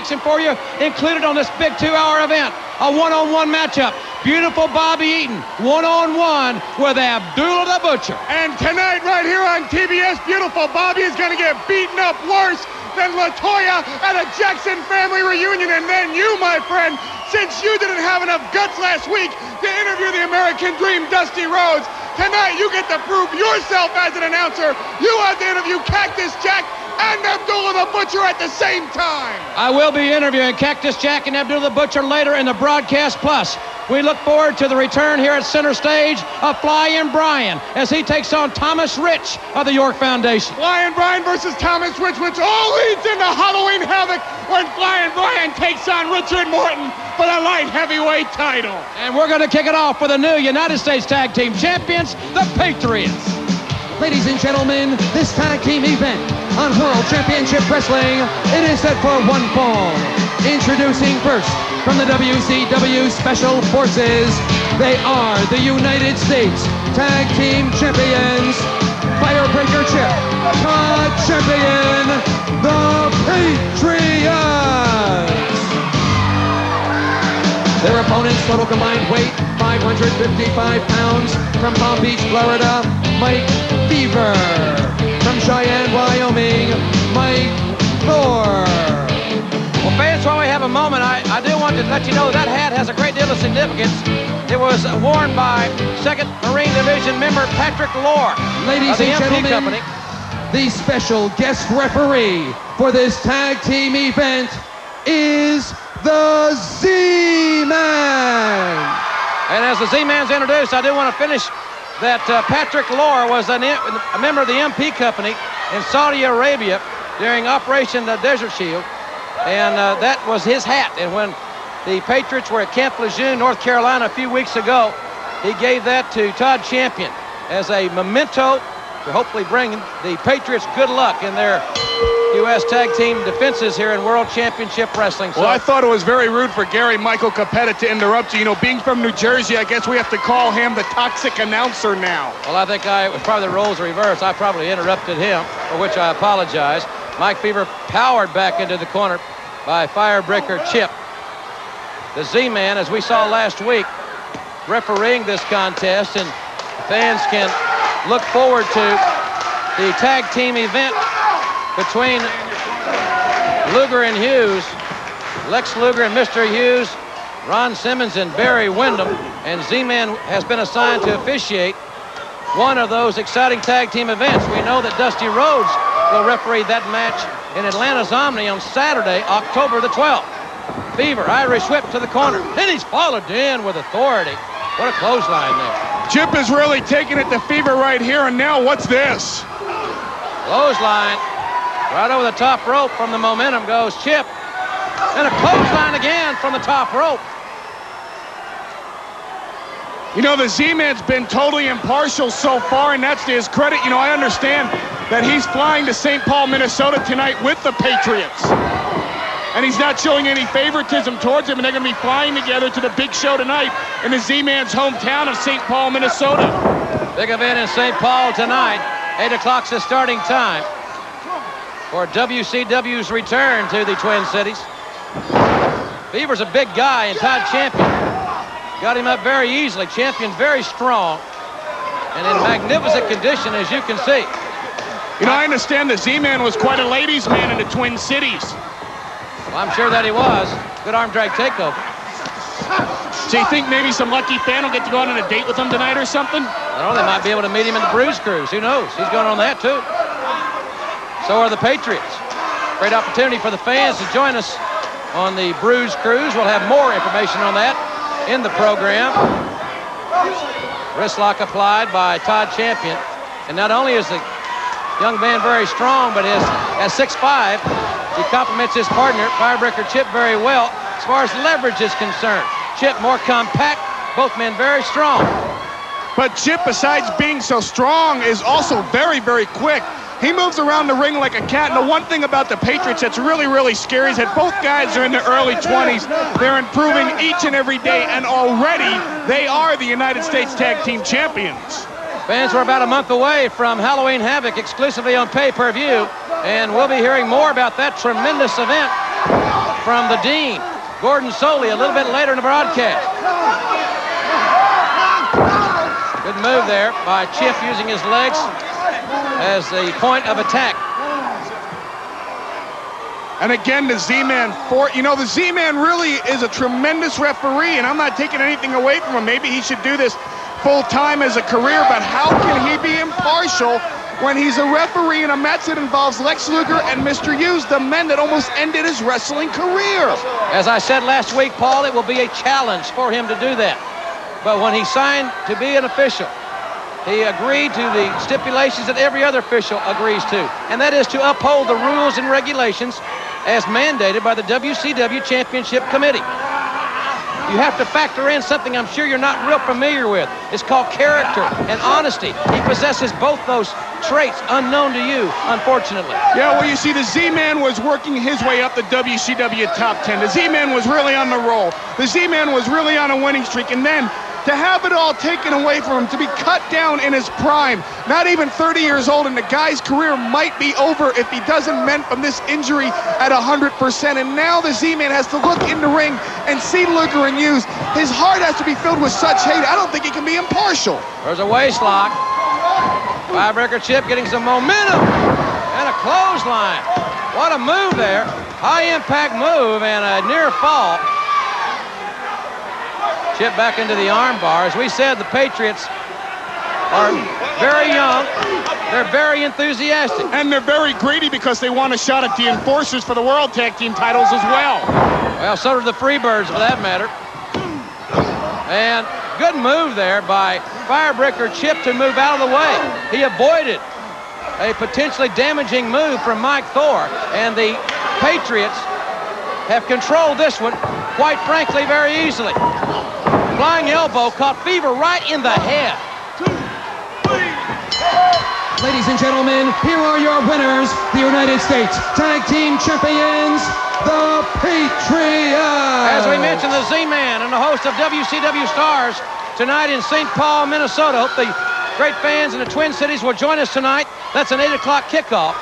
action for you included on this big 2-hour event. A one-on-one matchup. Beautiful Bobby Eaton, one-on-one with Abdullah the Butcher. And tonight, right here on TBS, beautiful Bobby is going to get beaten up worse than LaToya at a Jackson family reunion. And then you, my friend, since you didn't have enough guts last week to interview the American Dream, Dusty Rhodes, tonight you get to prove yourself as an announcer. You have to interview Cactus Jack and Abdullah the Butcher at the same time. I will be interviewing Cactus Jack and Abdullah the Butcher later in the Broadcast Plus. We look forward to the return here at center stage of Flying Brian as he takes on Thomas Rich of the York Foundation. Flying Brian versus Thomas Rich, which all leads into Halloween Havoc when Flying Brian takes on Richard Morton for the light heavyweight title. And we're going to kick it off for the new United States Tag Team Champions, the Patriots. Ladies and gentlemen, this tag team event on World Championship Wrestling, it is set for one fall. Introducing first, from the WCW Special Forces, they are the United States Tag Team Champions, Firebreaker Chip, Todd Champion, the Patriots. Their opponents' total combined weight, 555 pounds. From Palm Beach, Florida, Mike Fever. From Cheyenne, Wyoming, Mike Thor. Well, fans, while we have a moment, I do want to let you know that hat has a great deal of significance. It was worn by 2nd Marine Division member Patrick Lohr. Ladies of the and MP gentlemen, Company. The special guest referee for this tag team event is the Z-Man. And as the Z-Man's introduced, I do want to finish that Patrick Lohr was a member of the MP Company in Saudi Arabia during Operation Desert Shield. And that was his hat. And when the Patriots were at Camp Lejeune, North Carolina, a few weeks ago, he gave that to Todd Champion as a memento to hopefully bring the Patriots good luck in their U.S. Tag Team defenses here in World Championship Wrestling. Well, I thought it was very rude for Gary Michael Capetta to interrupt you. You know, being from New Jersey, I guess we have to call him the toxic announcer now. Well, I think it was probably the roles reversed. I probably interrupted him, for which I apologize. Mike Fever powered back into the corner by Firebreaker Chip. The Z-Man, as we saw last week, refereeing this contest, and fans can look forward to the tag team event between Luger and Hughes, Lex Luger and Mr. Hughes, Ron Simmons and Barry Windham, and Z-Man has been assigned to officiate one of those exciting tag team events. We know that Dusty Rhodes will referee that match in Atlanta's Omni on Saturday, October the 12th. Fever, Irish whip to the corner, and he's followed in with authority. What a clothesline there. Chip is really taking it to Fever right here, and now what's this? Clothesline. Right over the top rope from the momentum goes Chip. And a clothesline again from the top rope. You know, the Z-Man's been totally impartial so far, and that's to his credit. You know, I understand that he's flying to St. Paul, Minnesota tonight with the Patriots. And he's not showing any favoritism towards him, and they're going to be flying together to the big show tonight in the Z-Man's hometown of St. Paul, Minnesota. Big event in St. Paul tonight. 8 o'clock's the starting time for WCW's return to the Twin Cities. Fever's a big guy, and Todd Champion got him up very easily. Champion's very strong and in magnificent condition, as you can see. You know, I understand the Z-Man was quite a ladies' man in the Twin Cities. Well, I'm sure that he was. Good arm drag takeover. So you think maybe some lucky fan will get to go on a date with him tonight or something? I don't know, they might be able to meet him in the Bruise Cruise. Who knows? He's going on that, too. So are the Patriots. Great opportunity for the fans to join us on the Bruise Cruise. We'll have more information on that in the program. Wrist lock applied by Todd Champion. And not only is the young man very strong, but at 6'5", he complements his partner, Firebreaker Chip, very well as far as leverage is concerned. Chip more compact, both men very strong. But Chip, besides being so strong, is also very, very quick. He moves around the ring like a cat. And the one thing about the Patriots that's really, really scary is that both guys are in their early 20s. They're improving each and every day, and already they are the United States Tag Team Champions. Fans, we're about a month away from Halloween Havoc exclusively on pay-per-view, and we'll be hearing more about that tremendous event from the Dean, Gordon Soley, a little bit later in the broadcast. Good move there by Chip, using his legs as the point of attack. And again, the Z-Man, the Z-Man really is a tremendous referee, and I'm not taking anything away from him. Maybe he should do this full-time as a career, but how can he be impartial when he's a referee in a match that involves Lex Luger and Mr. Hughes, the men that almost ended his wrestling career? As I said last week, Paul, it will be a challenge for him to do that. But when he signed to be an official, he agreed to the stipulations that every other official agrees to, and that is to uphold the rules and regulations as mandated by the WCW Championship Committee. You have to factor in something I'm sure you're not real familiar with. It's called character and honesty. He possesses both those traits unknown to you, unfortunately. Yeah, well, you see, the Z-Man was working his way up the WCW Top 10. The Z-Man was really on the roll. The Z-Man was really on a winning streak, and then to have it all taken away from him, to be cut down in his prime, not even 30 years old, and the guy's career might be over if he doesn't mend from this injury at 100%. And now the Z-Man has to look in the ring and see Luger and Hughes. His heart has to be filled with such hate. I don't think he can be impartial. There's a waist lock. Firebreaker Chip getting some momentum and a clothesline. What a move there. High impact move and a near fall. Chip back into the arm bar. As we said, the Patriots are very young. They're very enthusiastic. And they're very greedy because they want a shot at the Enforcers for the World Tag Team titles as well. Well, so do the Freebirds for that matter. And good move there by Firebreaker Chip to move out of the way. He avoided a potentially damaging move from Mike Thor. And the Patriots have controlled this one, quite frankly, very easily. Flying elbow caught Fever right in the head. Ladies and gentlemen, here are your winners, the United States Tag Team Champions, the Patriots. As we mentioned, the Z-Man and the host of WCW Stars tonight in St. Paul, Minnesota. Hope the great fans in the Twin Cities will join us tonight. That's an 8 o'clock kickoff.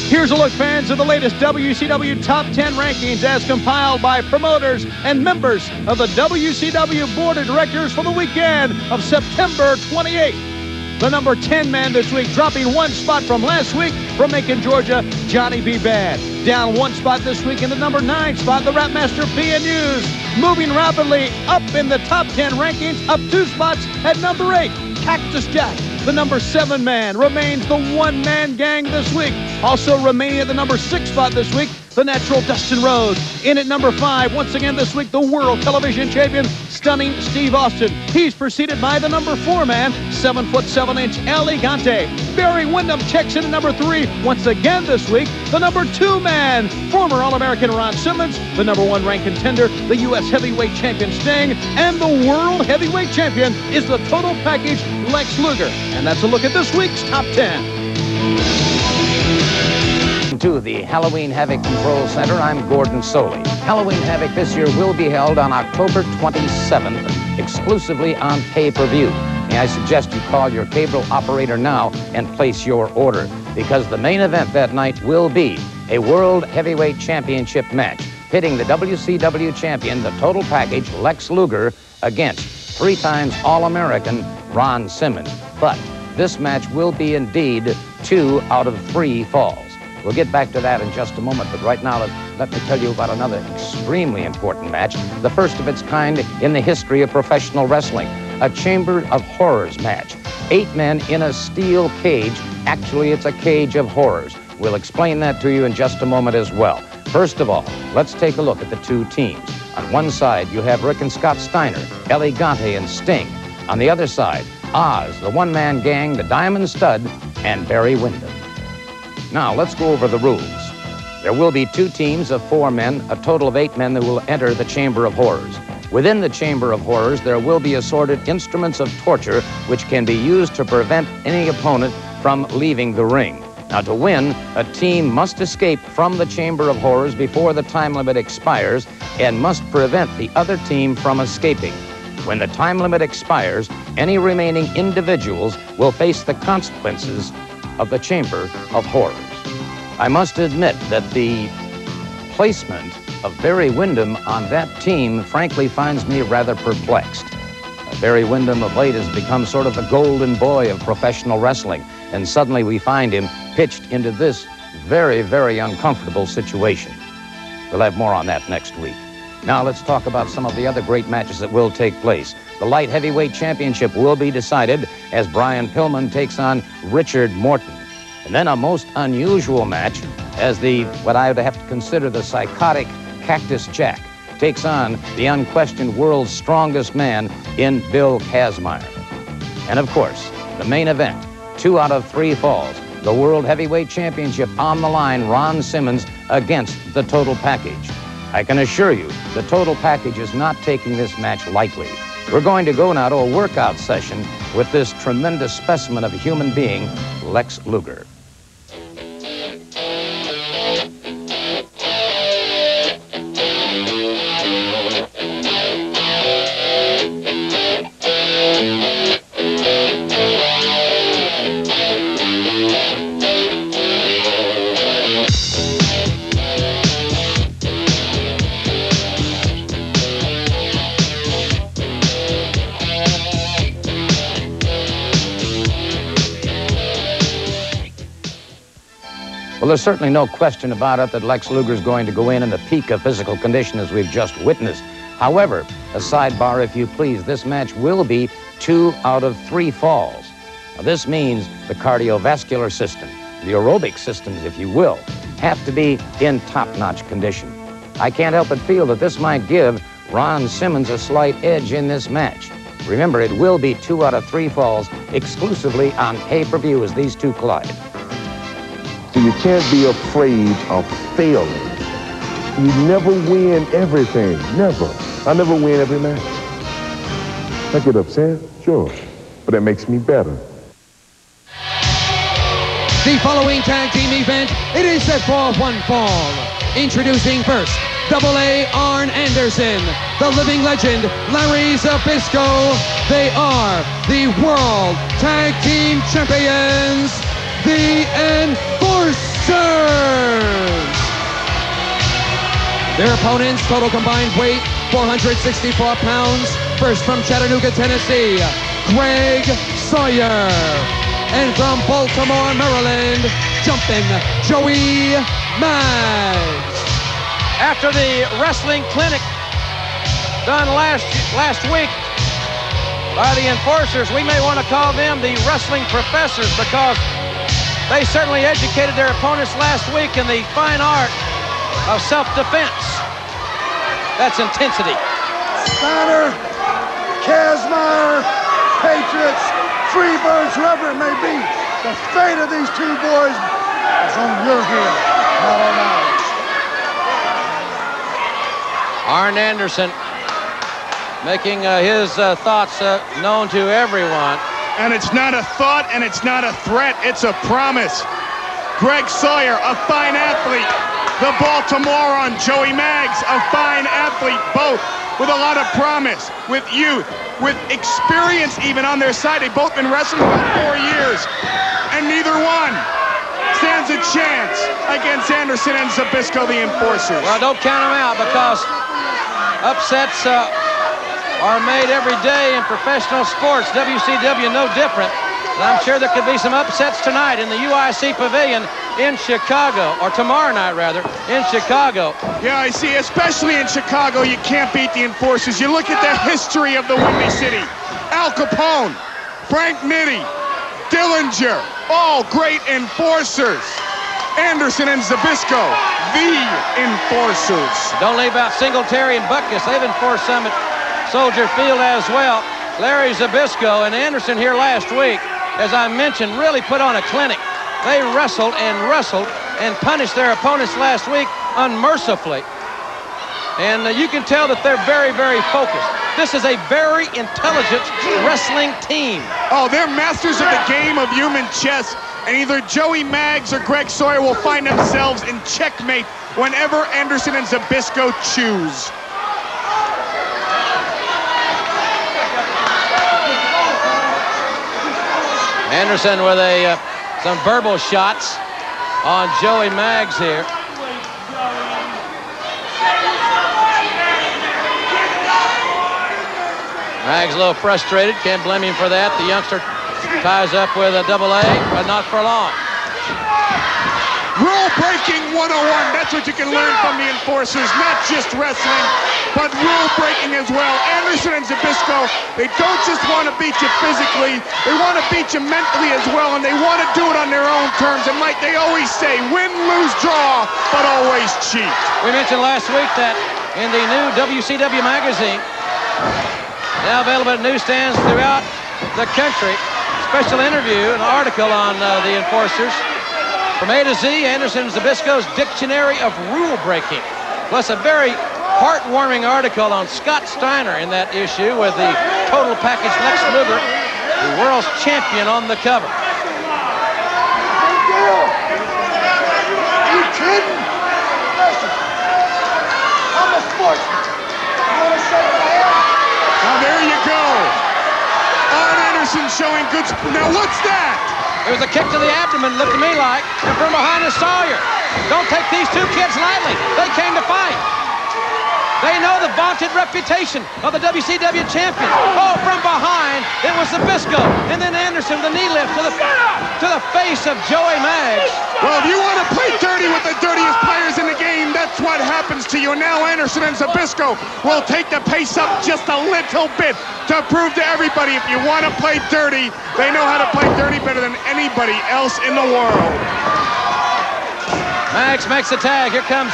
Here's a look, fans, of the latest WCW Top 10 rankings as compiled by promoters and members of the WCW Board of Directors for the weekend of September 28th. The number 10 man this week, dropping one spot from last week from Macon, Georgia, Johnny B. Bad. Down one spot this week in the number 9 spot, the Rapmaster P. News. Moving rapidly up in the top 10 rankings, up 2 spots at number 8, Cactus Jack. The number 7 man remains the one-man gang this week. Also remaining at the number 6 spot this week, the Natural Dustin Rhodes. In at number 5, once again this week, the World Television Champion, Stunning Steve Austin. He's preceded by the number 4 man, 7'7" El Gigante. Barry Windham checks in at number 3. Once again this week, the number 2 man, former All-American Ron Simmons, the number 1 ranked contender, the U.S. Heavyweight Champion Sting, and the World Heavyweight Champion is the total package Lex Luger. And that's a look at this week's Top 10. To the Halloween Havoc Control Center, I'm Gordon Soley. Halloween Havoc this year will be held on October 27th, exclusively on pay-per-view. May I suggest you call your cable operator now and place your order, because the main event that night will be a World Heavyweight Championship match, pitting the WCW champion, the total package, Lex Luger, against 3-time All-American Ron Simmons. But this match will be indeed 2 out of 3 falls. We'll get back to that in just a moment, but right now let me tell you about another extremely important match, the first of its kind in the history of professional wrestling, a Chamber of Horrors match. 8 men in a steel cage. Actually, it's a cage of horrors. We'll explain that to you in just a moment as well. First of all, let's take a look at the 2 teams. On one side, you have Rick and Scott Steiner, El Gigante and Sting. On the other side, Oz, the one-man gang, the Diamond Stud, and Barry Windham. Now, let's go over the rules. There will be 2 teams of 4 men, a total of 8 men that will enter the Chamber of Horrors. Within the Chamber of Horrors, there will be assorted instruments of torture which can be used to prevent any opponent from leaving the ring. Now, to win, a team must escape from the Chamber of Horrors before the time limit expires and must prevent the other team from escaping. When the time limit expires, any remaining individuals will face the consequences of the Chamber of Horrors. I must admit that the placement of Barry Windham on that team, frankly, finds me rather perplexed. Barry Windham of late has become sort of the golden boy of professional wrestling, and suddenly we find him pitched into this very, very uncomfortable situation. We'll have more on that next week. Now let's talk about some of the other great matches that will take place. The light heavyweight championship will be decided as Brian Pillman takes on Richard Morton. And then a most unusual match as what I would have to consider the psychotic Cactus Jack takes on the unquestioned world's strongest man in Bill Kazmaier. And of course, the main event, 2 out of 3 falls. The World Heavyweight Championship on the line, Ron Simmons against the Total Package. I can assure you, the Total Package is not taking this match lightly. We're going to go now to a workout session with this tremendous specimen of a human being, Lex Luger. Well, there's certainly no question about it that Lex Luger is going to go in the peak of physical condition as we've just witnessed. However, a sidebar, if you please, this match will be 2 out of 3 falls. Now, this means the cardiovascular system, the aerobic systems, if you will, have to be in top-notch condition. I can't help but feel that this might give Ron Simmons a slight edge in this match. Remember, it will be 2 out of 3 falls exclusively on pay-per-view as these two collide. You can't be afraid of failing. You never win everything, never. I never win every match. I get upset, sure, but that makes me better. The following tag team event, it is set for 1 fall. Introducing first, AA Arn Anderson, the living legend, Larry Zbyszko. They are the World Tag Team Champions, the Enforcers. Their opponents, total combined weight, 464 pounds. First from Chattanooga, Tennessee, Greg Sawyer. And from Baltimore, Maryland, jumping Joey Maggs. After the wrestling clinic done last week by the Enforcers, we may want to call them the Wrestling Professors, because they certainly educated their opponents last week in the fine art of self-defense. That's intensity. Steiner, Kazmaier, Patriots, Freebirds, whoever it may be, the fate of these 2 boys is on your head, not on ours. Arn Anderson making his thoughts known to everyone. And it's not a thought, and it's not a threat, it's a promise. Greg Sawyer, a fine athlete. The Baltimorean Joey Maggs, a fine athlete, both with a lot of promise, with youth, with experience even on their side. They've both been wrestling for 4 years, and neither one stands a chance against Anderson and Zbyszko, the Enforcers. Well, don't count them out, because upsets are made every day in professional sports. WCW no different. And I'm sure there could be some upsets tonight in the UIC Pavilion in Chicago, or tomorrow night rather, in Chicago. Yeah, I see, especially in Chicago, you can't beat the Enforcers. You look at the history of the Windy City. Al Capone, Frank Nitti, Dillinger, all great Enforcers. Anderson and Zbyszko, the Enforcers. Don't leave out Singletary and Butkus. They've enforced some at Soldier Field as well. Larry Zbyszko and Anderson here last week, as I mentioned, really put on a clinic. They wrestled and punished their opponents last week unmercifully. And you can tell that they're very, very focused. This is a very intelligent wrestling team. Oh, they're masters of the game of human chess. And either Joey Maggs or Greg Sawyer will find themselves in checkmate whenever Anderson and Zbyszko choose. Anderson with some verbal shots on Joey Maggs here. Mag's a little frustrated. Can't blame him for that. The youngster ties up with a double A, but not for long. Rule breaking 101. That's what you can learn from the Enforcers. Not just wrestling, but rule breaking as well. Anderson and Zbyszko, they don't just want to beat you physically. They want to beat you mentally as well, and they want to do it on their own terms. And like they always say, win, lose, draw, but always cheat. We mentioned last week that in the new WCW magazine, now available at newsstands throughout the country, special interview, an article on the Enforcers. From A to Z, Anderson and Zbyszko's Dictionary of Rule Breaking. Plus a very heartwarming article on Scott Steiner in that issue with the total package Lex Luger, the world's champion, on the cover. Are you kidding? Listen, I'm a sportsman. You want to say what I am? Now there you go. Arn Anderson showing good. Now what's that? It was a kick to the abdomen, looked to me like, and from behind is Sawyer. Don't take these two kids lightly. They came to fight. They know the vaunted reputation of the WCW champion. Oh, from behind, it was Zbyszko. And then Anderson, the knee lift to the face of Joey Maggs. Well, if you want to play dirty with the dirtiest players in the game, that's what happens to you. And now Anderson and Zbyszko will take the pace up just a little bit to prove to everybody, if you want to play dirty, they know how to play dirty better than anybody else in the world. Maggs makes the tag. Here comes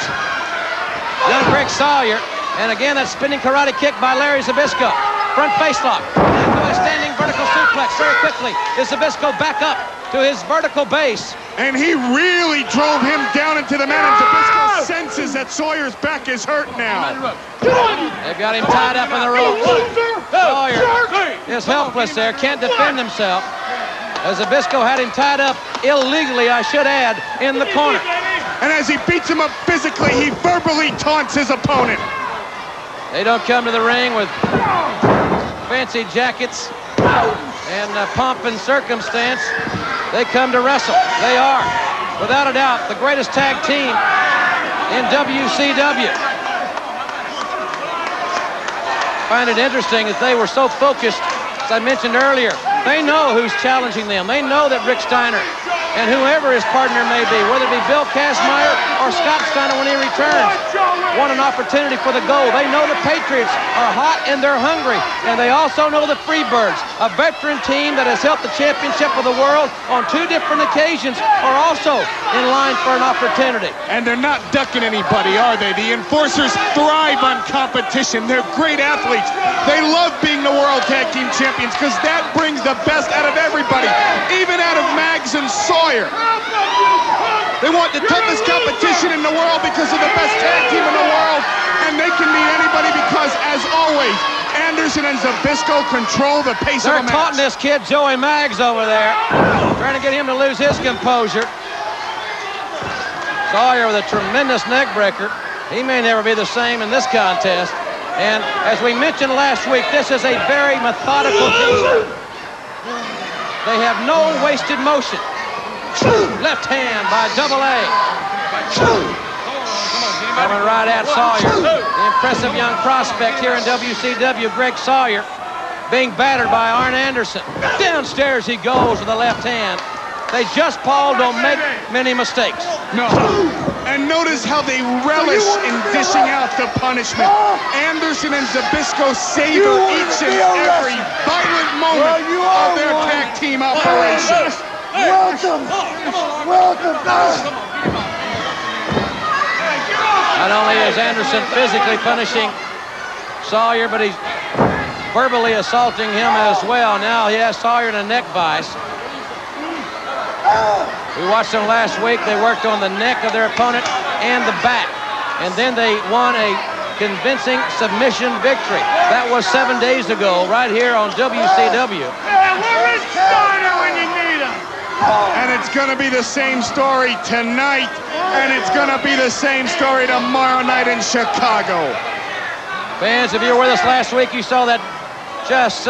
young Greg Sawyer. And again, that spinning karate kick by Larry Zbyszko. Front face lock. Into a standing vertical suplex very quickly. Is Zbyszko back up to his vertical base. And he really drove him down into the mat. And Zbyszko senses that Sawyer's back is hurt now. They've got him tied up in the ropes. Sawyer is helpless there. Can't defend himself. As Zbyszko had him tied up illegally, I should add, in the corner. And as he beats him up physically, he verbally taunts his opponent. They don't come to the ring with fancy jackets and pomp and circumstance. They come to wrestle. They are, without a doubt, the greatest tag team in WCW. I find it interesting that they were so focused, as I mentioned earlier. They know who's challenging them. They know that Rick Steiner and whoever his partner may be, whether it be Bill Kazmaier or Scott Steiner when he returns, want an opportunity for the gold. They know the Patriots are hot and they're hungry. And they also know the Freebirds, a veteran team that has helped the championship of the world on 2 different occasions, are also in line for an opportunity. And they're not ducking anybody, are they? The Enforcers thrive on competition. They're great athletes. They love being the World Tag Team Champions because that brings the best out of everybody, even out of Maggs and Sawyer. They want the toughest competition in the world because of the best tag team in the world, and they can beat anybody because, as always, Anderson and Zbyszko control the pace of a match. They're taunting this kid, Joey Maggs, over there, trying to get him to lose his composure. Sawyer with a tremendous neck breaker. He may never be the same in this contest. And as we mentioned last week, this is a very methodical team. They have no wasted motion. Left hand by Double A. Coming right at Sawyer. The impressive young prospect here in WCW, Greg Sawyer, being battered by Arn Anderson. Downstairs he goes with the left hand. They just, Paul, don't make many mistakes. No. And notice how they relish in dishing out the punishment. Anderson and Zbyszko savor each and every violent moment of their tag team operation. Welcome. Welcome. Not only is Anderson physically punishing Sawyer, but he's verbally assaulting him as well. Now he has Sawyer in a neck vise. We watched them last week. They worked on the neck of their opponent and the back. And then they won a convincing submission victory. That was 7 days ago right here on WCW. Where is Steiner when you need him? And it's going to be the same story tonight. And it's going to be the same story tomorrow night in Chicago. Fans, if you were with us last week, you saw that just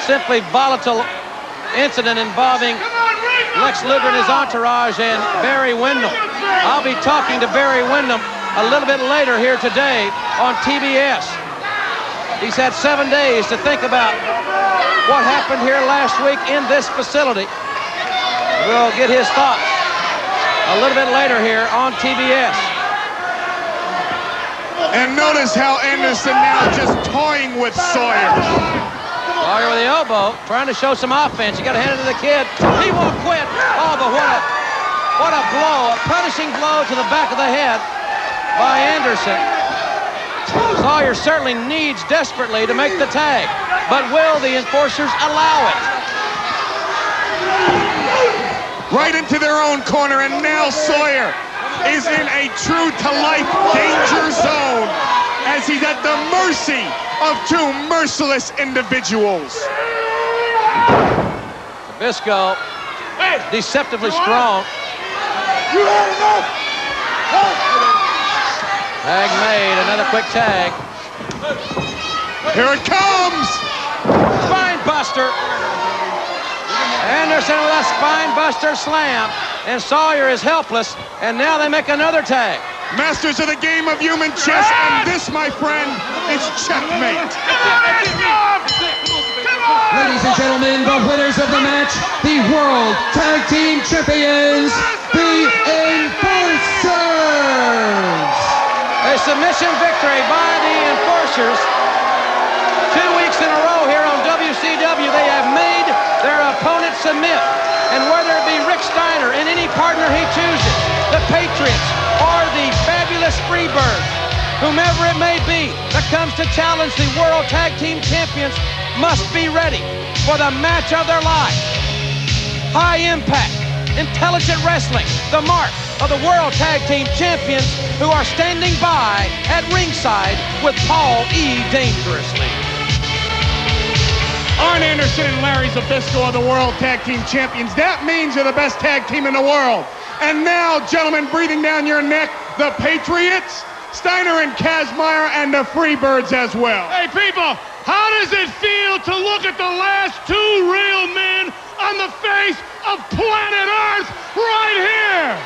simply volatile incident involving Lex Luger and his entourage and Barry Windham. I'll be talking to Barry Windham a little bit later here today on TBS. He's had 7 days to think about what happened here last week in this facility. We'll get his thoughts a little bit later here on TBS. And notice how Anderson now just toying with Sawyer. Sawyer with the elbow, trying to show some offense. You got to hand it to the kid. He won't quit. Oh, but what a blow, a punishing blow to the back of the head by Anderson. Sawyer certainly needs desperately to make the tag, but will the enforcers allow it? Right into their own corner, and now Sawyer is in a true-to-life danger zone as he's at the mercy of two merciless individuals. Zbyszko, deceptively strong. You had enough! Tag made, another quick tag. Here it comes! Spine buster. Anderson with a spine buster slam. And Sawyer is helpless. And now they make another tag. Masters of the game of human chess, and this, my friend, is checkmate. Ladies and gentlemen, the winners of the match, the World Tag Team Champions, the Enforcers. A submission victory by the Enforcers. 2 weeks in a row here on WCW, they have made their opponent submit. And whether it be Rick Steiner and any partner he chooses, the Patriots or the fabulous Freebirds, whomever it may be that comes to challenge the World Tag Team Champions must be ready for the match of their life. High impact, intelligent wrestling, the mark of the World Tag Team Champions who are standing by at ringside with Paul E. Dangerously. Arn Anderson and Larry Zbyszko are the World Tag Team Champions. That means you're the best tag team in the world. And now, gentlemen, breathing down your neck, the Patriots, Steiner and Kazmaier, and the Freebirds as well. Hey, people, how does it feel to look at the last two real men on the face of planet Earth right here?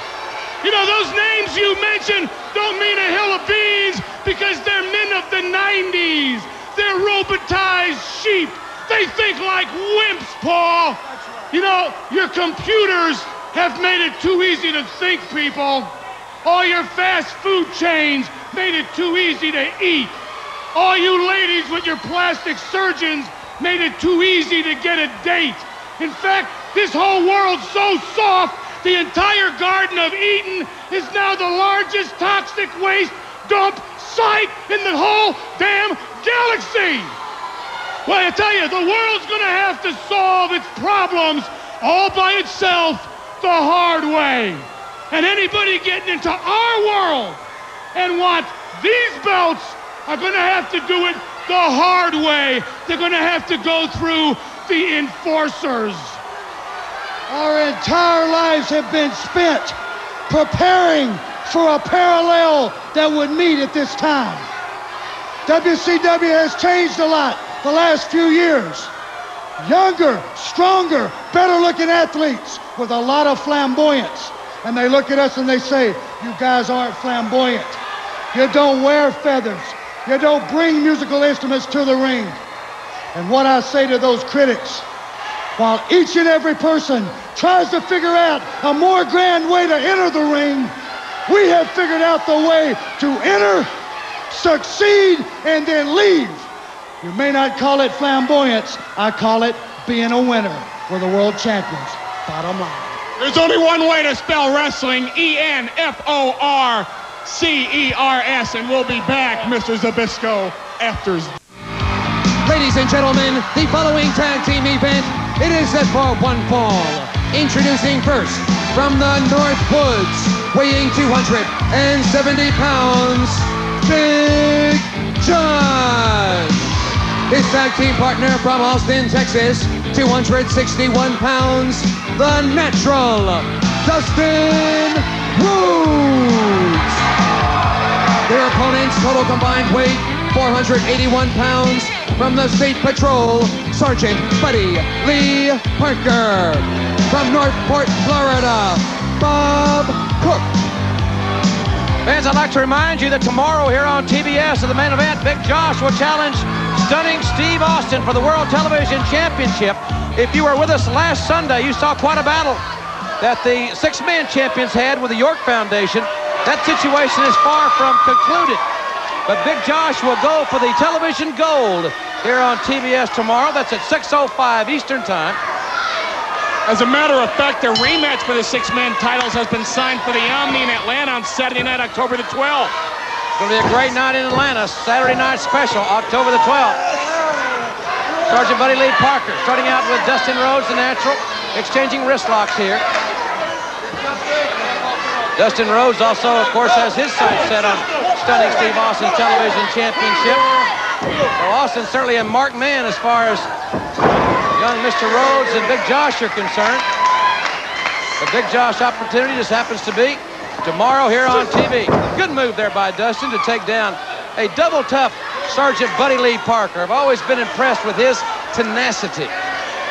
You know, those names you mentioned don't mean a hill of beans because they're men of the 90s. They're robotized sheep. They think like wimps, Paul. You know, your computers have made it too easy to think, people. All your fast food chains made it too easy to eat. All you ladies with your plastic surgeons made it too easy to get a date. In fact, this whole world's so soft, the entire Garden of Eden is now the largest toxic waste dump site in the whole damn galaxy. Well, I tell you, the world's gonna have to solve its problems all by itself the hard way. And anybody getting into our world and want these belts are gonna have to do it the hard way. They're gonna have to go through the Enforcers. Our entire lives have been spent preparing for a parallel that would meet at this time. WCW has changed a lot the last few years. Younger, stronger, better looking athletes with a lot of flamboyance. And they look at us and they say, you guys aren't flamboyant. You don't wear feathers. You don't bring musical instruments to the ring. And what I say to those critics, while each and every person tries to figure out a more grand way to enter the ring, we have figured out the way to enter, succeed, and then leave. You may not call it flamboyance. I call it being a winner. We're the world champions. Bottom line. There's only one way to spell wrestling, E-N-F-O-R-C-E-R-S, and we'll be back, Mr. Zbyszko, after... Ladies and gentlemen, the following tag team event, it is set for one fall. Introducing first, from the North Woods, weighing 270 pounds, Big John. His tag team partner from Austin, Texas, 261 pounds, the Natural, Dustin Rhodes. Their opponents' total combined weight, 481 pounds, from the State Patrol, Sergeant Buddy Lee Parker. From Northport, Florida, Bob Cook. Fans, I'd like to remind you that tomorrow here on TBS at the main event, Big Josh will challenge Stunning Steve Austin for the World Television Championship. If you were with us last Sunday, you saw quite a battle that the six-man champions had with the York Foundation. That situation is far from concluded. But Big Josh will go for the television gold here on TBS tomorrow. That's at 6:05 Eastern Time. As a matter of fact, a rematch for the six-man titles has been signed for the Omni in Atlanta on Saturday night, October the 12th. It's going to be a great night in Atlanta. Saturday night special, October the 12th. Sergeant Buddy Lee Parker starting out with Dustin Rhodes, the natural, exchanging wrist locks here. Dustin Rhodes also, of course, has his sights set on Stunning Steve Austin's television championship. Well, Austin's certainly a marked man as far as young Mr. Rhodes and Big Josh are concerned. The Big Josh opportunity just happens to be tomorrow here on TV. Good move there by Dustin to take down a double tough Sergeant Buddy Lee Parker. I've always been impressed with his tenacity.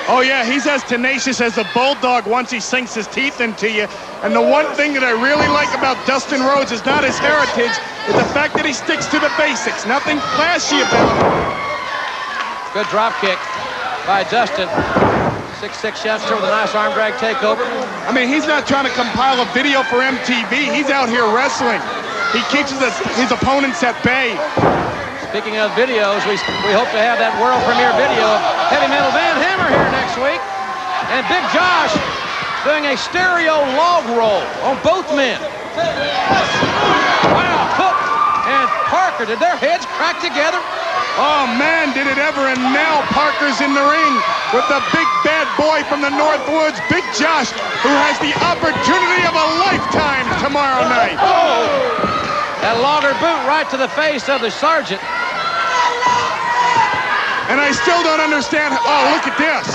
Oh, yeah, he's as tenacious as a bulldog once he sinks his teeth into you. And the one thing that I really like about Dustin Rhodes is not his heritage, it's the fact that he sticks to the basics. Nothing flashy about him. Good drop kick by Dustin. 6'6" youngster with a nice arm drag takeover. I mean, he's not trying to compile a video for MTV. He's out here wrestling. He keeps his opponents at bay. Speaking of videos, we hope to have that world premiere video of Heavy Metal Van Hammer here next week. And Big Josh doing a stereo log roll on both men. Wow, Cook and Parker, did their heads crack together? Oh, man, did it ever. And now Parker's in the ring with the big bad boy from the North Woods, Big Josh, who has the opportunity of a lifetime tomorrow night. That logger boot right to the face of the sergeant. And I still don't understand. Oh, look at this.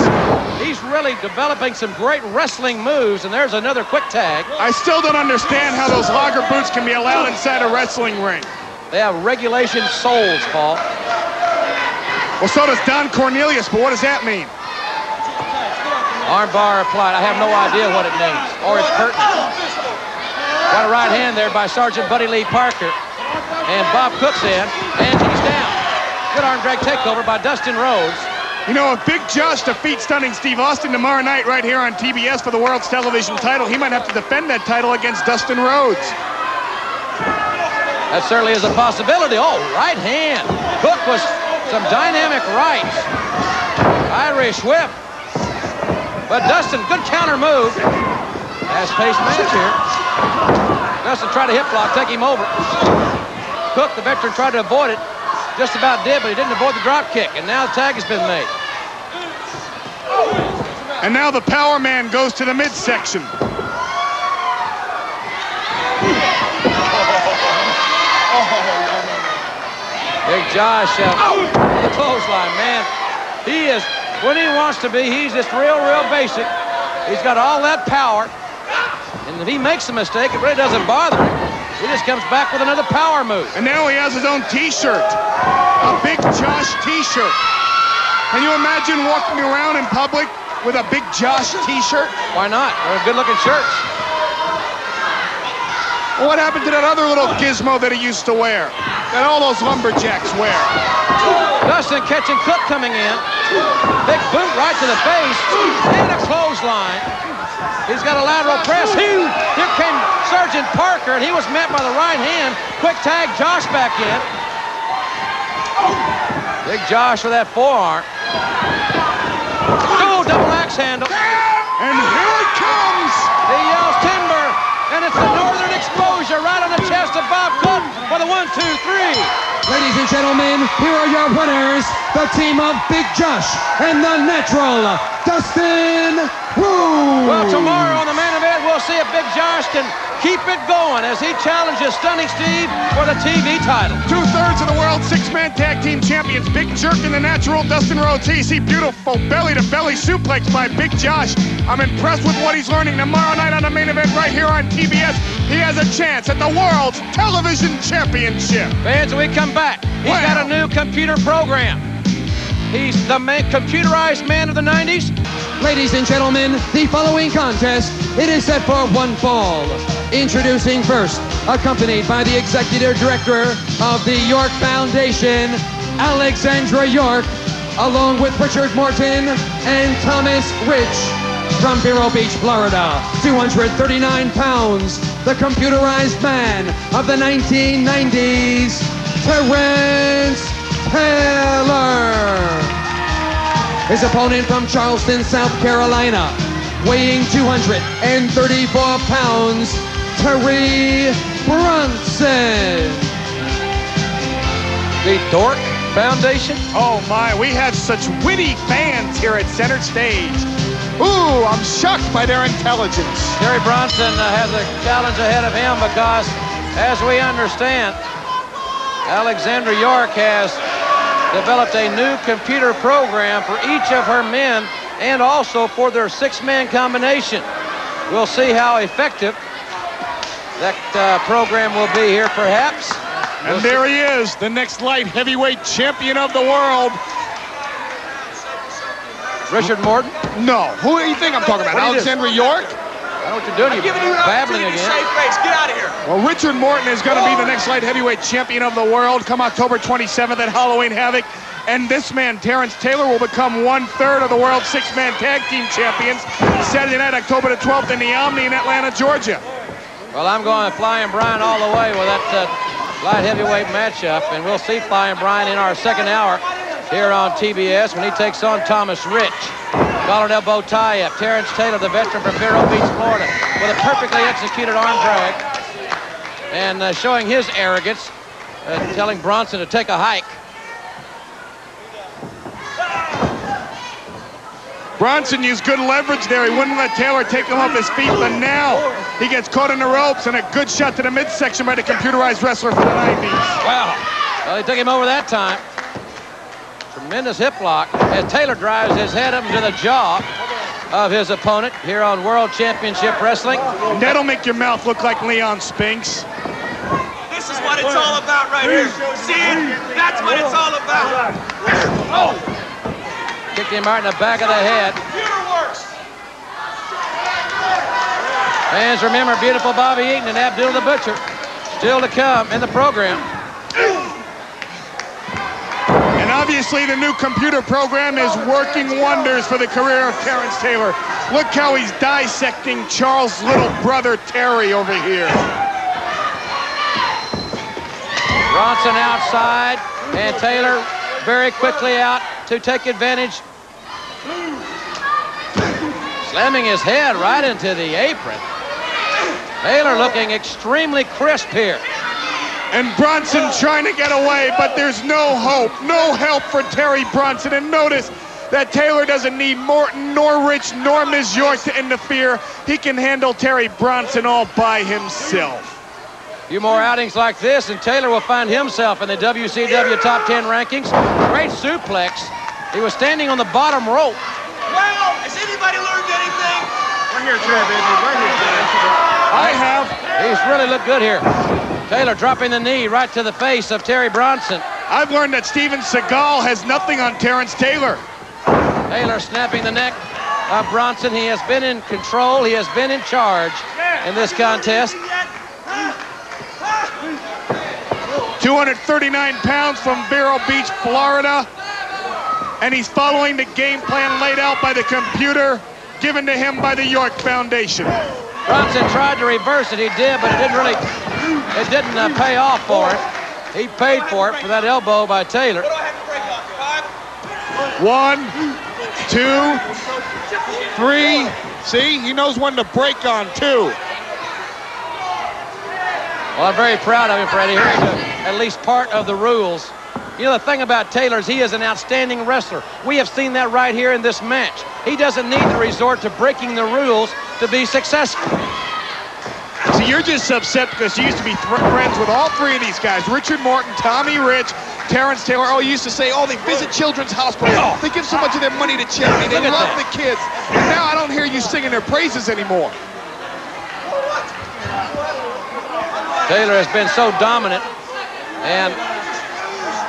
He's really developing some great wrestling moves, and there's another quick tag. I still don't understand how those logger boots can be allowed inside a wrestling ring. They have regulation soles, Paul. Well, so does Don Cornelius, but what does that mean? Armbar applied. I have no idea what it means, or it's curtain. Got a right hand there by Sergeant Buddy Lee Parker. And Bob Cook's in, and he's down. Good arm drag takeover by Dustin Rhodes. You know, if Big Josh defeats Stunning Steve Austin tomorrow night right here on TBS for the World's Television title, he might have to defend that title against Dustin Rhodes. That certainly is a possibility. Oh, right hand. Cook was some dynamic rights. Irish whip. But Dustin, good counter move. Fast-paced match here. Dustin tried to hip block, take him over. Cook, the veteran, tried to avoid it. Just about did, but he didn't avoid the drop kick. And now the tag has been made. And now the power man goes to the midsection. Big Josh, the clothesline, man. He is, when he wants to be, he's just real basic. He's got all that power. And if he makes a mistake, it really doesn't bother him. He just comes back with another power move. And now he has his own T-shirt. A Big Josh T-shirt. Can you imagine walking around in public with a Big Josh T-shirt? Why not? They're good-looking shirts. Well, what happened to that other little gizmo that he used to wear? That all those lumberjacks wear? Dustin catching Cook coming in. Big boot right to the face. And a clothesline. He's got a lateral press. Here came Sergeant Parker, and he was met by the right hand. Quick tag, Josh back in. Big Josh with that forearm. Oh, double axe handle. And here it comes. He yells timber, and it's the Northern Exposure right on the chest of Bob Cook for the 1, 2, 3. Ladies and gentlemen, here are your winners, the team of Big Josh and the Natural, Dustin Rhodes. Well, tomorrow on the main event, we'll see if Big Josh can keep it going as he challenges Stunning Steve for the TV title. 2/3 of the world's six-man tag team champions, Big Jerk and the Natural, Dustin Rhodes. You see beautiful belly-to-belly suplex by Big Josh. I'm impressed with what he's learning tomorrow night on the main event right here on TBS. He has a chance at the World's Television Championship. Fans, when we come back, he's got a new computer program. He's the computerized man of the 90s. Ladies and gentlemen, the following contest, it is set for one fall. Introducing first, accompanied by the Executive Director of the York Foundation, Alexandra York, along with Richard Morton and Thomas Rich. From Vero Beach, Florida, 239 pounds, the computerized man of the 1990s, Terrence Taylor. His opponent from Charleston, South Carolina, weighing 234 pounds, Terry Bronson. The Dork Foundation? Oh my, we have such witty fans here at center stage. Ooh, I'm shocked by their intelligence. Terry Bronson has a challenge ahead of him because, as we understand, Alexandra York has developed a new computer program for each of her men and also for their six-man combination. We'll see how effective that program will be here, perhaps. And there he is, the next light heavyweight champion of the world. Richard Morton? No. Who do you think I'm talking about? Alexandra York? I know what you're doing. You're babbling again. Get out of here. Well, Richard Morton is going to be the next light heavyweight champion of the world come October 27th at Halloween Havoc. And this man, Terrence Taylor, will become 1/3 of the world's six-man tag team champions Saturday night, October the 12th in the Omni in Atlanta, Georgia. Well, I'm going Flying Brian all the way with that light heavyweight matchup. And we'll see Flying Brian in our second hour here on TBS when he takes on Thomas Rich. Collar and elbow tie-up. Terrence Taylor, the veteran from Vero Beach, Florida, with a perfectly executed arm drag. And showing his arrogance, telling Bronson to take a hike. Bronson used good leverage there. He wouldn't let Taylor take him off his feet, but now he gets caught in the ropes and a good shot to the midsection by the computerized wrestler from the 90s. Wow. Well, he took him over that time. Tremendous hip lock as Taylor drives his head up into the jaw of his opponent here on World Championship Wrestling. That'll make your mouth look like Leon Spinks. This is what it's all about right here. See it? That's what it's all about. Oh! Kicked him right in the back of the head. Fans remember beautiful Bobby Eaton and Abdul the Butcher. Still to come in the program. And obviously the new computer program is working wonders for the career of Terrence Taylor. Look how he's dissecting Charles' little brother Terry over here. Bronson outside and Taylor very quickly out to take advantage. Slamming his head right into the apron. Taylor looking extremely crisp here. And Bronson trying to get away, but there's no hope, no help for Terry Bronson. And notice that Taylor doesn't need Morton, nor Rich, nor Ms. York to interfere. He can handle Terry Bronson all by himself. A few more outings like this, and Taylor will find himself in the WCW Top 10 rankings. Great suplex. He was standing on the bottom rope. Well, has anybody learned anything? Right here, Trey, baby. Right here, Trey. I have. He's really looked good here. Taylor dropping the knee right to the face of Terry Bronson. I've learned that Steven Seagal has nothing on Terrence Taylor. Taylor snapping the neck of Bronson. He has been in control. He has been in charge in this contest. 239 pounds from Vero Beach, Florida. And he's following the game plan laid out by the computer given to him by the York Foundation. Bronson tried to reverse it. He did, but it didn't pay off for him. He paid for it for that elbow by Taylor. 1, 2, 3. See, he knows when to break on, too. Well, I'm very proud of him for adhering to at least part of the rules. You know, the thing about Taylor is he is an outstanding wrestler. We have seen that right here in this match. He doesn't need to resort to breaking the rules to be successful. See, you're just upset because you used to be friends with all three of these guys. Richard Morton, Tommy Rich, Terrence Taylor. Oh, you used to say, oh, they visit children's hospitals. They give so much of their money to charity. They love the kids. And now I don't hear you singing their praises anymore. Taylor has been so dominant, and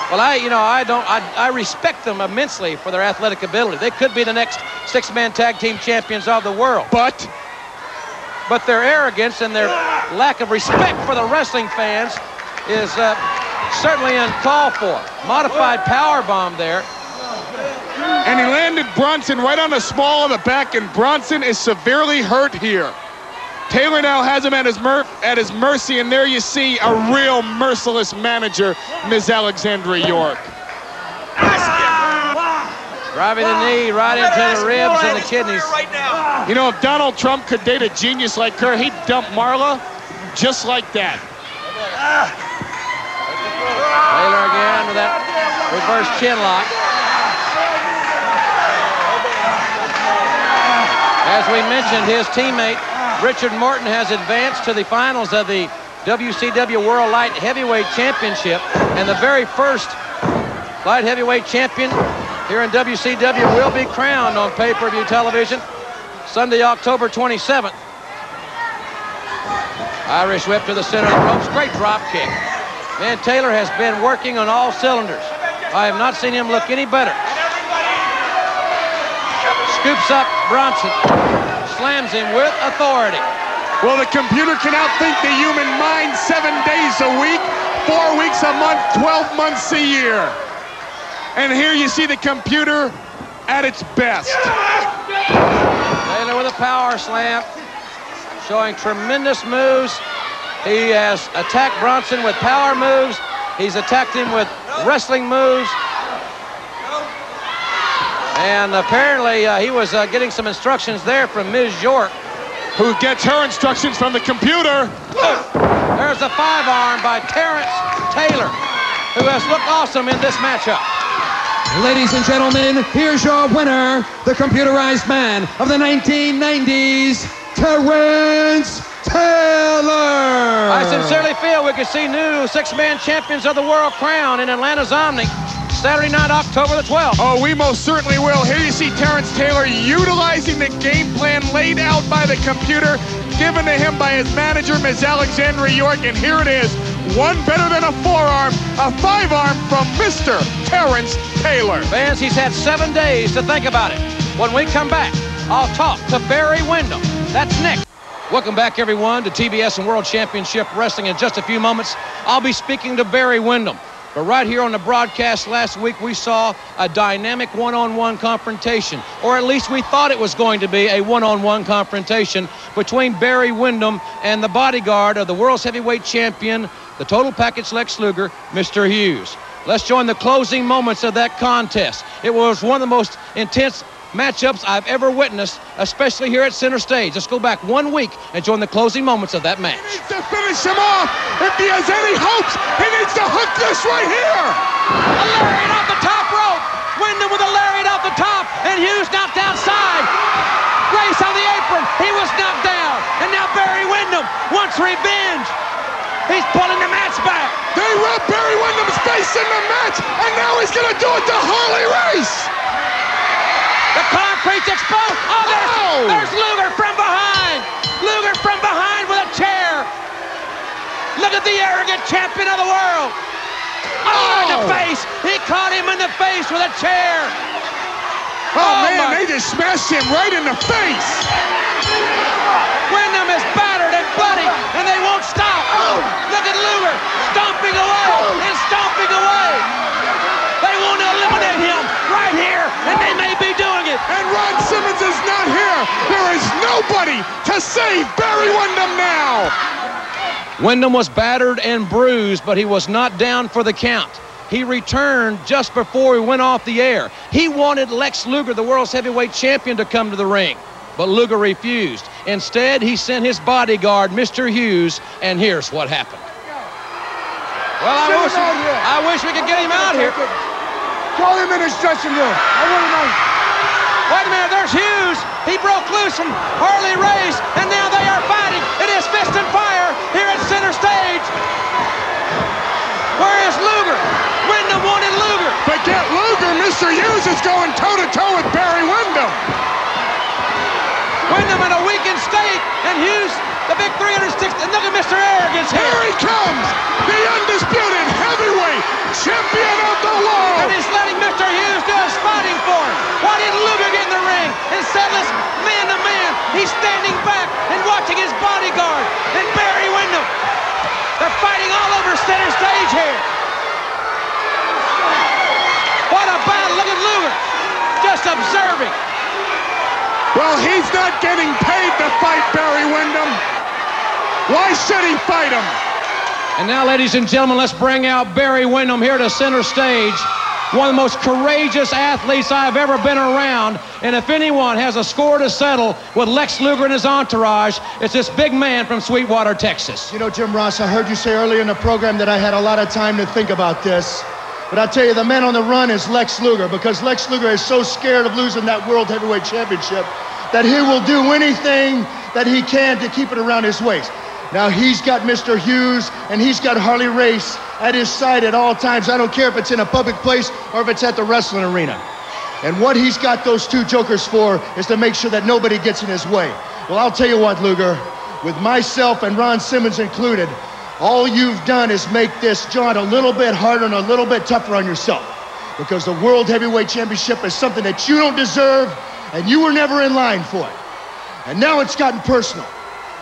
well, I respect them immensely for their athletic ability. They could be the next six-man tag team champions of the world. But their arrogance and their lack of respect for the wrestling fans is certainly uncalled for. Modified power bomb there. And he landed Bronson right on the small of the back, and Bronson is severely hurt here. Taylor now has him at his mercy, and there you see a real merciless manager, Ms. Alexandra York. Driving the knee right into the ribs and the kidneys. You know, if Donald Trump could date a genius like her, he'd dump Marla just like that. Taylor again with that reverse chin lock. As we mentioned, his teammate Richard Morton has advanced to the finals of the WCW World Light Heavyweight Championship, and the very first light heavyweight champion here in WCW will be crowned on pay-per-view television Sunday, October 27th. Irish whip to the center of the ropes. Great drop kick. Man, Taylor has been working on all cylinders. I have not seen him look any better. Scoops up Bronson. Slams him with authority. Well, the computer can outthink the human mind 7 days a week, 4 weeks a month, 12 months a year. And here you see the computer at its best. Taylor with a power slam, showing tremendous moves. He has attacked Bronson with power moves. He's attacked him with wrestling moves. And apparently he was getting some instructions there from Ms. York, who gets her instructions from the computer. There's a 5-arm by Terrence Taylor, who has looked awesome in this matchup. Ladies and gentlemen, here's your winner, the computerized man of the 1990s, Terrence Taylor. I sincerely feel we could see new 6-man champions of the world crown in Atlanta's Omni Saturday night, October the 12th. Oh, we most certainly will. Here you see Terrence Taylor utilizing the game plan laid out by the computer, given to him by his manager, Ms. Alexandra York, and here it is. One better than a 4-arm, a 5-arm from Mr. Terrence Taylor. Fans, he's had 7 days to think about it. When we come back, I'll talk to Barry Windham. That's next. Welcome back, everyone, to TBS and World Championship Wrestling. In just a few moments, I'll be speaking to Barry Windham. But right here on the broadcast last week, we saw a dynamic one-on-one confrontation, or at least we thought it was going to be a one-on-one confrontation between Barry Windham and the bodyguard of the world's heavyweight champion, the total package Lex Luger, Mr. Hughes. Let's join the closing moments of that contest. It was one of the most intense matchups I've ever witnessed, especially here at Center Stage. Let's go back 1 week and join the closing moments of that match. To finish him off, if he has any hopes, he needs to hook this right here. A lariat off the top rope. Windham with a lariat off the top, and Hughes knocked outside. Grace on the apron. He was knocked down, and now Barry Windham wants revenge. He's pulling the match back. They rubbed Barry Windham's face in the match, and now he's going to do it to Harley Race. The concrete's exposed. Oh, there's Luger from behind. Luger from behind with a chair. Look at the arrogant champion of the world. Oh, in the face. He caught him in the face with a chair. Oh man, they just smashed him right in the face. Windham is battered and bloody, and they won't stop. Look at Luger stomping away and stomping away. They want to eliminate him right here, and they may be doing it. And Ron Simmons is not here. There is nobody to save Barry Windham now. Windham was battered and bruised, but he was not down for the count. He returned just before he went off the air. He wanted Lex Luger, the world's heavyweight champion, to come to the ring, but Luger refused. Instead, he sent his bodyguard, Mr. Hughes, and here's what happened. Well, I wish we could get him out here. Call him in his dressing room. I want him out. Wait a minute, there's Hughes. He broke loose from Harley Race, and now they are fighting. It is fist and fire here at Center Stage. Where is Luger? Windham wanted Luger. Forget Luger. Mr. Hughes is going toe-to-toe with Barry Windham. Windham in a weakened state, and Hughes, the big 360. Look at Mr. Arrogance here. Here he comes, the undisputed heavyweight champion of the world. And he's letting Mr. Hughes do his fighting for him. Why didn't Luger get in the ring? Instead, let's man to man. He's standing back and watching his bodyguard and Barry Windham. They're fighting all over Center Stage here. just observing. Well, he's not getting paid to fight Barry Windham. Why should he fight him? And now, ladies and gentlemen, let's bring out Barry Windham here to center stage. One of the most courageous athletes I've ever been around. And if anyone has a score to settle with Lex Luger and his entourage, it's this big man from Sweetwater, Texas. You know, Jim Ross, I heard you say earlier in the program that I had a lot of time to think about this. But I'll tell you, the man on the run is Lex Luger, because Lex Luger is so scared of losing that World Heavyweight Championship that he will do anything that he can to keep it around his waist. Now, he's got Mr. Hughes and he's got Harley Race at his side at all times. I don't care if it's in a public place or if it's at the wrestling arena. And what he's got those two jokers for is to make sure that nobody gets in his way. Well, I'll tell you what, Luger, with myself and Ron Simmons included, all you've done is make this joint a little bit harder and a little bit tougher on yourself. Because the World Heavyweight Championship is something that you don't deserve, and you were never in line for it. And now it's gotten personal.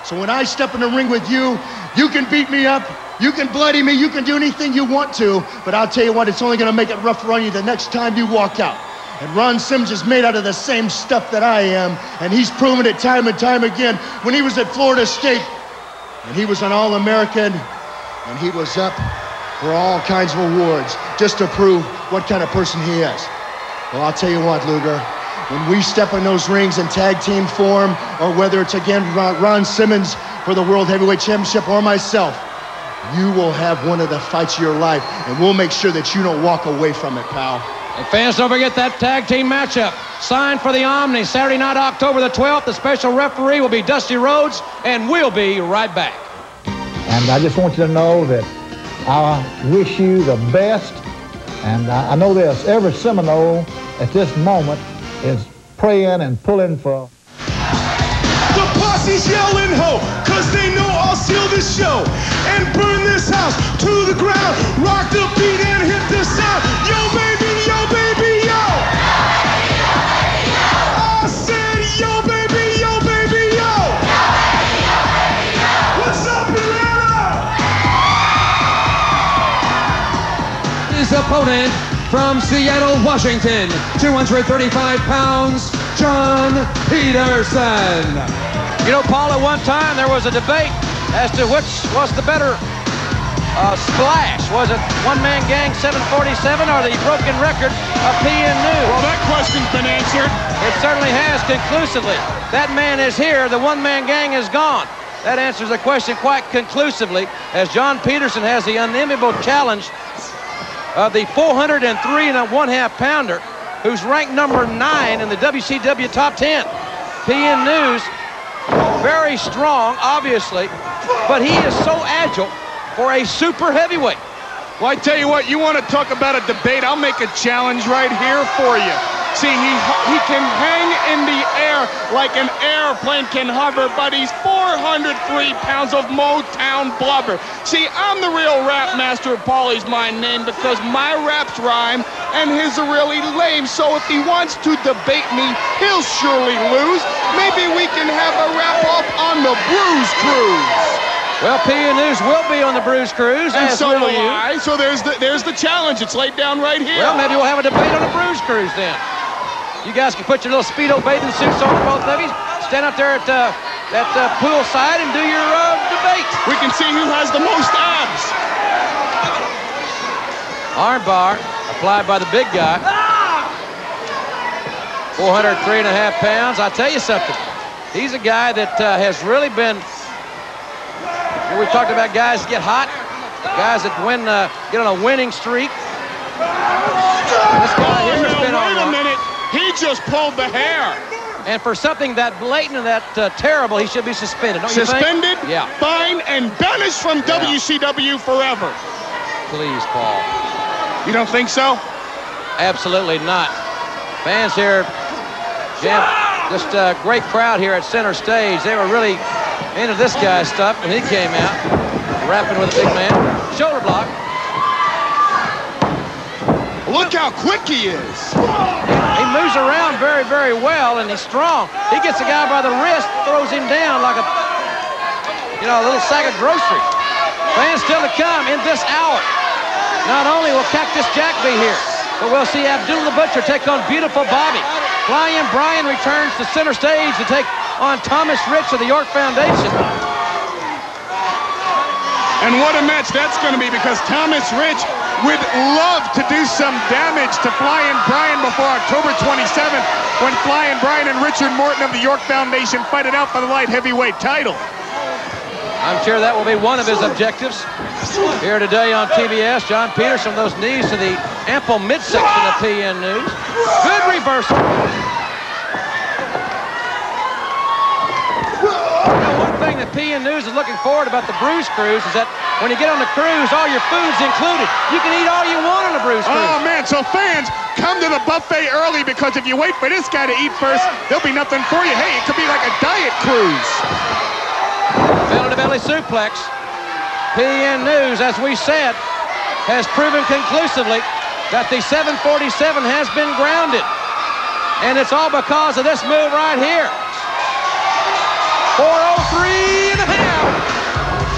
So when I step in the ring with you, you can beat me up, you can bloody me, you can do anything you want to, but I'll tell you what, it's only gonna make it rougher on you the next time you walk out. And Ron Simmons is made out of the same stuff that I am, and he's proven it time and time again. When he was at Florida State, and he was an All-American, and he was up for all kinds of awards just to prove what kind of person he is. Well, I'll tell you what, Luger, when we step in those rings in tag team form, or whether it's again Ron Simmons for the World Heavyweight Championship or myself, you will have one of the fights of your life, and we'll make sure that you don't walk away from it, pal. And fans, don't forget that tag team matchup. Signed for the Omni, Saturday night, October the 12th. The special referee will be Dusty Rhodes, and we'll be right back. And I just want you to know that I wish you the best. And I know this, every Seminole at this moment is praying and pulling for. The posse's yelling ho, cause they know I'll seal this show and burn this house to the ground. Rock the beat and hit the sound. Yo, baby, yo, baby, yo. I said, yo, baby, yo, baby, yo. What's up, Atlanta? His opponent from Seattle, Washington, 235 pounds, John Peterson. You know, Paul, at one time there was a debate as to which was the better splash. Was it One Man Gang 747 or the broken record of PN News? Well, that question's been answered. It certainly has, conclusively. That man is here. The One Man Gang is gone. That answers the question quite conclusively, as John Peterson has the unenviable challenge of the 403 1/2 pounder, who's ranked number 9 in the WCW Top 10. PN News, very strong, obviously, but he is so agile for a super heavyweight. Well, I tell you what, you want to talk about a debate, I'll make a challenge right here for you. See, he can hang in the air like an airplane can hover, but he's 403 pounds of Motown blubber. See, I'm the real rap master. Paulie's my name because my raps rhyme and his are really lame. So if he wants to debate me, he'll surely lose. Maybe we can have a wrap-up on the Bruise Cruise. Well, PN News will be on the Bruise Cruise, And so will will you. I. So there's the challenge. It's laid down right here. Well, maybe we'll have a debate on the Bruise Cruise then. You guys can put your little Speedo bathing suits on, both of you. Stand up there at pool side and do your debate. We can see who has the most abs. Armbar applied by the big guy. 403 1/2 pounds. I'll tell you something. He's a guy that has really been. We talked about guys that get hot, guys that win, get on a winning streak. This guy here has been on. Wait a minute. He just pulled the hair. And for something that blatant and that terrible, he should be suspended, don't you think? Suspended, Yeah. fined, and banished from WCW forever. Please, Paul. You don't think so? Absolutely not. Fans here, Jim, just a great crowd here at center stage. They were really into this guy's stuff when he came out, rapping with a big man. Shoulder block. Look how quick he is. He moves around very, very well, and he's strong. He gets the guy by the wrist, throws him down like a little sack of groceries. Fans still to come in this hour. Not only will Cactus Jack be here, but we'll see Abdullah the Butcher take on Beautiful Bobby. Flying Brian returns to center stage to take on Thomas Rich of the York Foundation. And what a match that's going to be, because Thomas Rich would love to do some damage to Flying Brian before October 27th, when Flying Brian and Richard Morton of the York Foundation fight it out for the light heavyweight title. I'm sure that will be one of his objectives. Here today on TBS, John Peters from those knees to the ample midsection of PN News. Good reversal. One thing that PN News is looking forward about the Bruise Cruise is that when you get on the cruise, all your food's included. You can eat all you want on the Bruise Cruise. Oh, man, so fans, come to the buffet early, because if you wait for this guy to eat first, there'll be nothing for you. Hey, it could be like a diet cruise. Belly-to-belly suplex. PN News, as we said, has proven conclusively that the 747 has been grounded. And it's all because of this move right here. 403 and a half.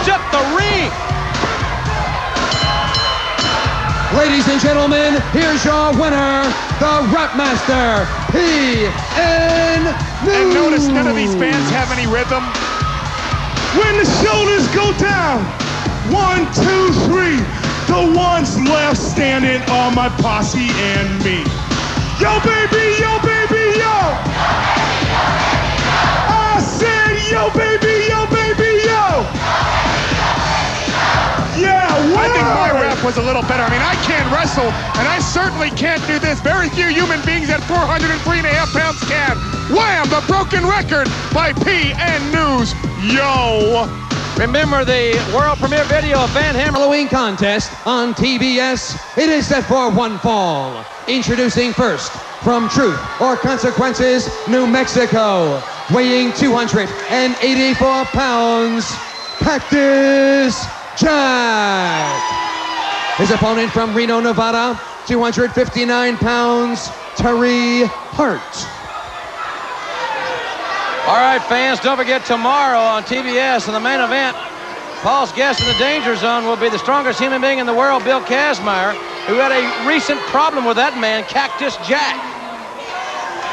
Just the ring. Ladies and gentlemen, here's your winner, the Rap Master, PN News. And notice none of these fans have any rhythm. When the shoulders go down, 1, 2, 3, the ones left standing are my posse and me. Yo, baby, yo, baby, yo. I said, yo, baby, yo, baby, yo. Yeah, I think my rap was a little better. I mean, I can't wrestle, and I certainly can't do this. Very few human beings at 403.5 pounds can. Wham! The broken record by PN News. Yo! Remember the world premiere video of Van Hammer Halloween contest on TBS. It is set for one fall. Introducing first, from Truth or Consequences, New Mexico, weighing 284 pounds, Cactus Jack. His opponent from Reno, Nevada, 259 pounds, Terry Hart. All right, fans, don't forget tomorrow on TBS in the main event, Paul's guest in the Danger Zone will be the strongest human being in the world, Bill Kazmaier, who had a recent problem with that man, Cactus Jack.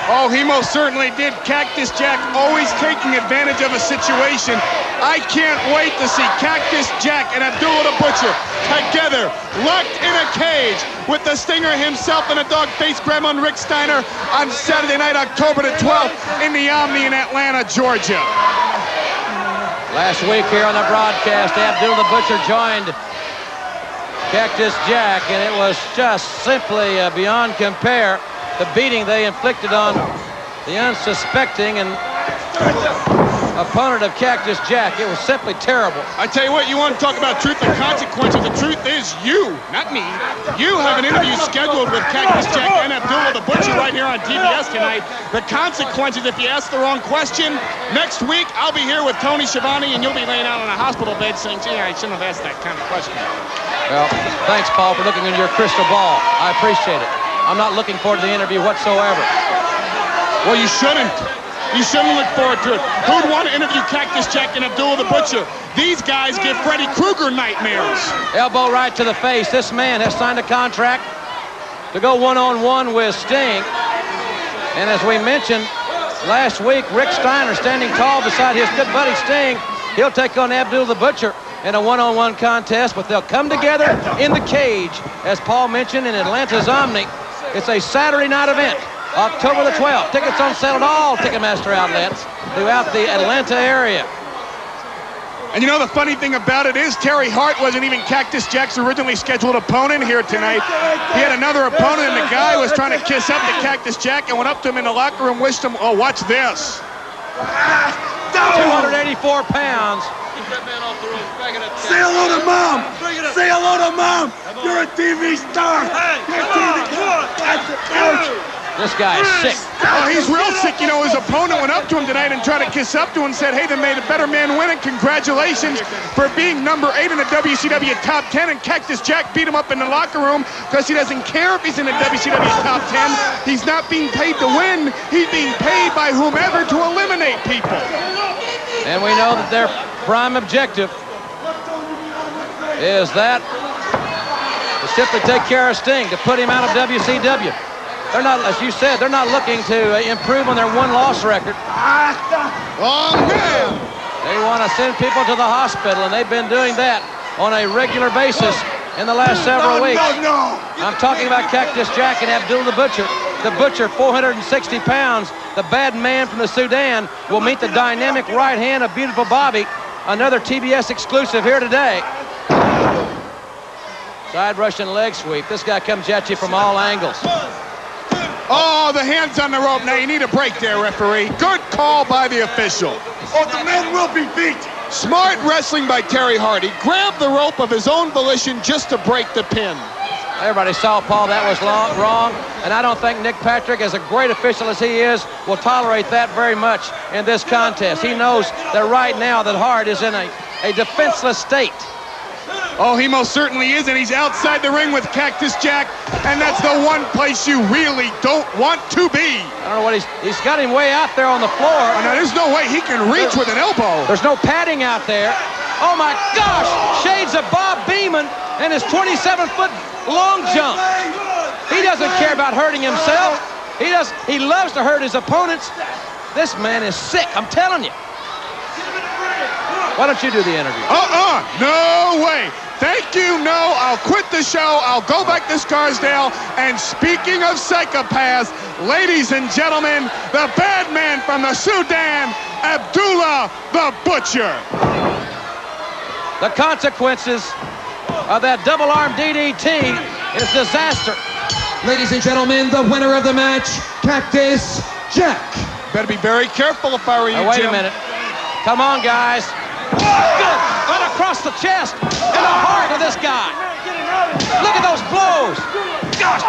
Oh, he most certainly did. Cactus Jack always taking advantage of a situation. I can't wait to see Cactus Jack and Abdullah the Butcher together, locked in a cage with the Stinger himself and a dog-faced grandma Rick Steiner on Saturday night, October the 12th in the Omni in Atlanta, Georgia. Last week here on the broadcast, Abdullah the Butcher joined Cactus Jack, and it was just simply beyond compare. The beating they inflicted on the unsuspecting and opponent of Cactus Jack. It was simply terrible. I tell you what, you want to talk about truth and consequences. The truth is you, not me. You have an interview scheduled with Cactus Jack and Abdullah the Butcher right here on TBS tonight. The consequences, if you ask the wrong question, next week I'll be here with Tony Schiavone and you'll be laying out on a hospital bed saying, gee, I shouldn't have asked that kind of question. Well, thanks, Paul, for looking in your crystal ball. I appreciate it. I'm not looking forward to the interview whatsoever. Well, you shouldn't. You shouldn't look forward to it. Who'd want to interview Cactus Jack and Abdullah the Butcher? These guys give Freddy Krueger nightmares. Elbow right to the face. This man has signed a contract to go one-on-one with Sting. And as we mentioned last week, Rick Steiner standing tall beside his good buddy Sting. He'll take on Abdullah the Butcher in a one-on-one contest, but they'll come together in the cage, as Paul mentioned, in Atlanta's Omni. It's a Saturday night event, October the 12th. Tickets on sale at all Ticketmaster outlets throughout the Atlanta area. And you know the funny thing about it is Terry Hart wasn't even Cactus Jack's originally scheduled opponent here tonight. He had another opponent, and the guy was trying to kiss up to Cactus Jack and went up to him in the locker room, wished him, oh, watch this. 284 pounds. Say hello to Mom! Say hello to Mom! You're a TV star! This guy is sick. Oh, he's real sick. You know, his opponent went up to him tonight and tried to kiss up to him and said, hey, they made a better man win it. Congratulations for being number 8 in the WCW Top 10. And Cactus Jack beat him up in the locker room because he doesn't care if he's in the WCW Top 10. He's not being paid to win. He's being paid by whomever to eliminate people. And we know that their prime objective is that to simply take care of Sting, to put him out of WCW. They're not, as you said, they're not looking to improve on their one-loss record. Oh, man! They want to send people to the hospital, and they've been doing that on a regular basis in the last several weeks. No. I'm talking about Cactus Jack and Abdul the Butcher. The Butcher, 460 pounds, the bad man from the Sudan, will meet the dynamic right hand of Beautiful Bobby. Another TBS exclusive here today. Side Russian leg sweep. This guy comes at you from all angles. Oh, the hands on the rope. Now you need a break there, referee. Good call by the official. Oh, the man will be beat. Smart wrestling by Terry Hardy. Grabbed the rope of his own volition just to break the pin. Everybody saw, Paul, that was wrong, and I don't think Nick Patrick, as a great official as he is, will tolerate that very much in this contest. He knows that right now that Hart is in a defenseless state. Oh, he most certainly is, and he's outside the ring with Cactus Jack, and that's the one place you really don't want to be. I don't know what he's got him way out there on the floor. Oh, no, there's no way he can reach with an elbow. There's no padding out there. Oh, my gosh! Shades of Bob Beeman and his 27-foot long jump. He doesn't care about hurting himself. He loves to hurt his opponents. This man is sick, I'm telling you. Why don't you do the interview? No way. Thank you, no. I'll quit the show. I'll go back to Scarsdale. And speaking of psychopaths, ladies and gentlemen, the bad man from the Sudan, Abdullah the Butcher. The consequences of that double-arm DDT is disaster. Ladies and gentlemen, the winner of the match, Cactus Jack. Better be very careful if I were you, Wait Jim. a minute. Come on, guys. Good. Right across the chest and the heart of this guy. Look at those blows. Gosh,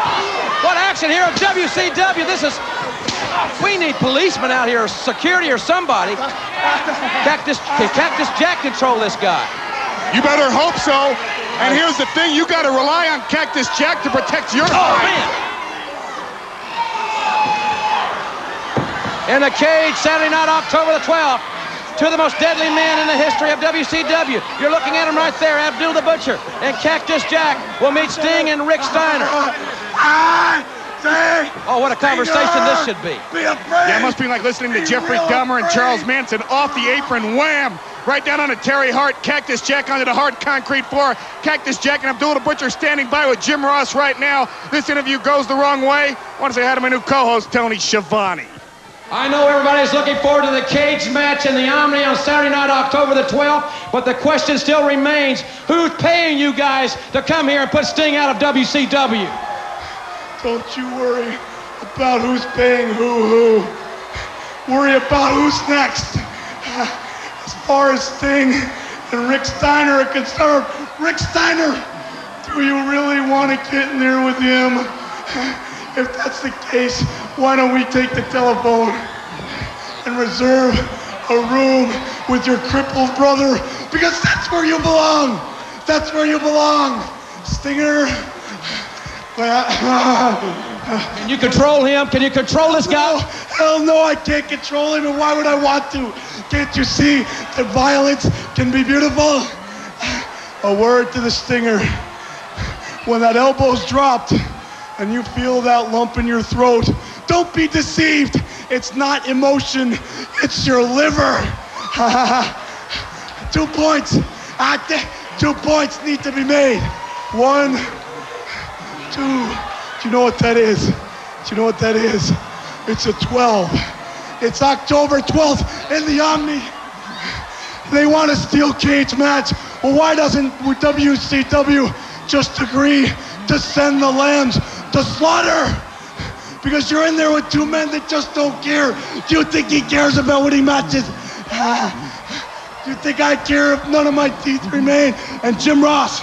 what action here at WCW. We need policemen out here, or security or somebody. Cactus Jack control this guy. You better hope so. And here's the thing, you got to rely on Cactus Jack to protect your Oh, hide. man. In the cage, Saturday night, October the 12th. Two of the most deadly men in the history of WCW. You're looking at him right there, Abdul the Butcher. And Cactus Jack will meet Sting and Rick Steiner. Oh, what a conversation this should be. Yeah, it must be like listening to Jeffrey Dahmer and Charles Manson. Off the apron, wham! Right down onto Terry Hart. Cactus Jack onto the hard concrete floor. Cactus Jack and Abdul the Butcher standing by with Jim Ross right now. This interview goes the wrong way. I want to say hi to my new co-host, Tony Schiavone. I know everybody's looking forward to the cage match in the Omni on Saturday night, October the 12th, but the question still remains, who's paying you guys to come here and put Sting out of WCW? Don't you worry about who's paying who. Worry about who's next. As far as Sting and Rick Steiner are concerned, Rick Steiner, do you really want to get in there with him? If that's the case, why don't we take the telephone and reserve a room with your crippled brother? Because that's where you belong. That's where you belong. Stinger. Can you control him? Can you control this guy? No, hell no, I can't control him, and why would I want to? Can't you see that violence can be beautiful? A word to the Stinger. When that elbow's dropped, and you feel that lump in your throat, don't be deceived. It's not emotion, it's your liver. 2 points. 2 points need to be made. 1, 2. Do you know what that is? Do you know what that is? It's a 12. It's October 12th in the Omni. They want a steel cage match. Well, why doesn't WCW just agree to send the lambs to slaughter? Because you're in there with two men that just don't care. Do you think he cares about winning matches? Do you think I care if none of my teeth remain? And Jim Ross,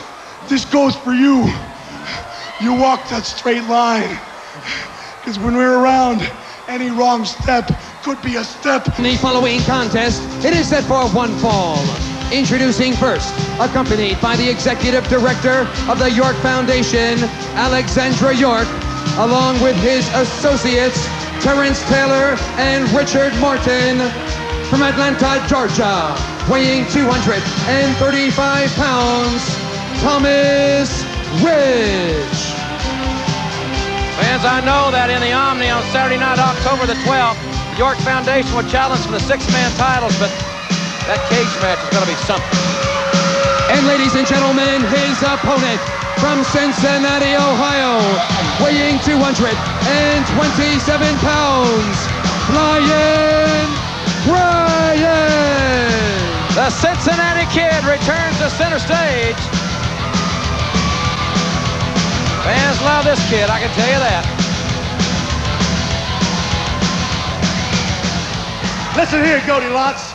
this goes for you. You walk that straight line. Because when we're around, any wrong step could be a step. In the following contest, it is set for one fall. Introducing first, accompanied by the Executive Director of the York Foundation, Alexandra York, along with his associates, Terrence Taylor and Richard Martin, from Atlanta, Georgia, weighing 235 pounds, Thomas Ridge. Fans, I know that in the Omni on Saturday night, October the 12th, the York Foundation will challenge for the 6-man titles, but that cage match is going to be something. And ladies and gentlemen, his opponent from Cincinnati, Ohio, weighing 227 pounds, Flying Brian. The Cincinnati Kid returns to center stage. Fans love this kid, I can tell you that. Listen here, Goldilocks.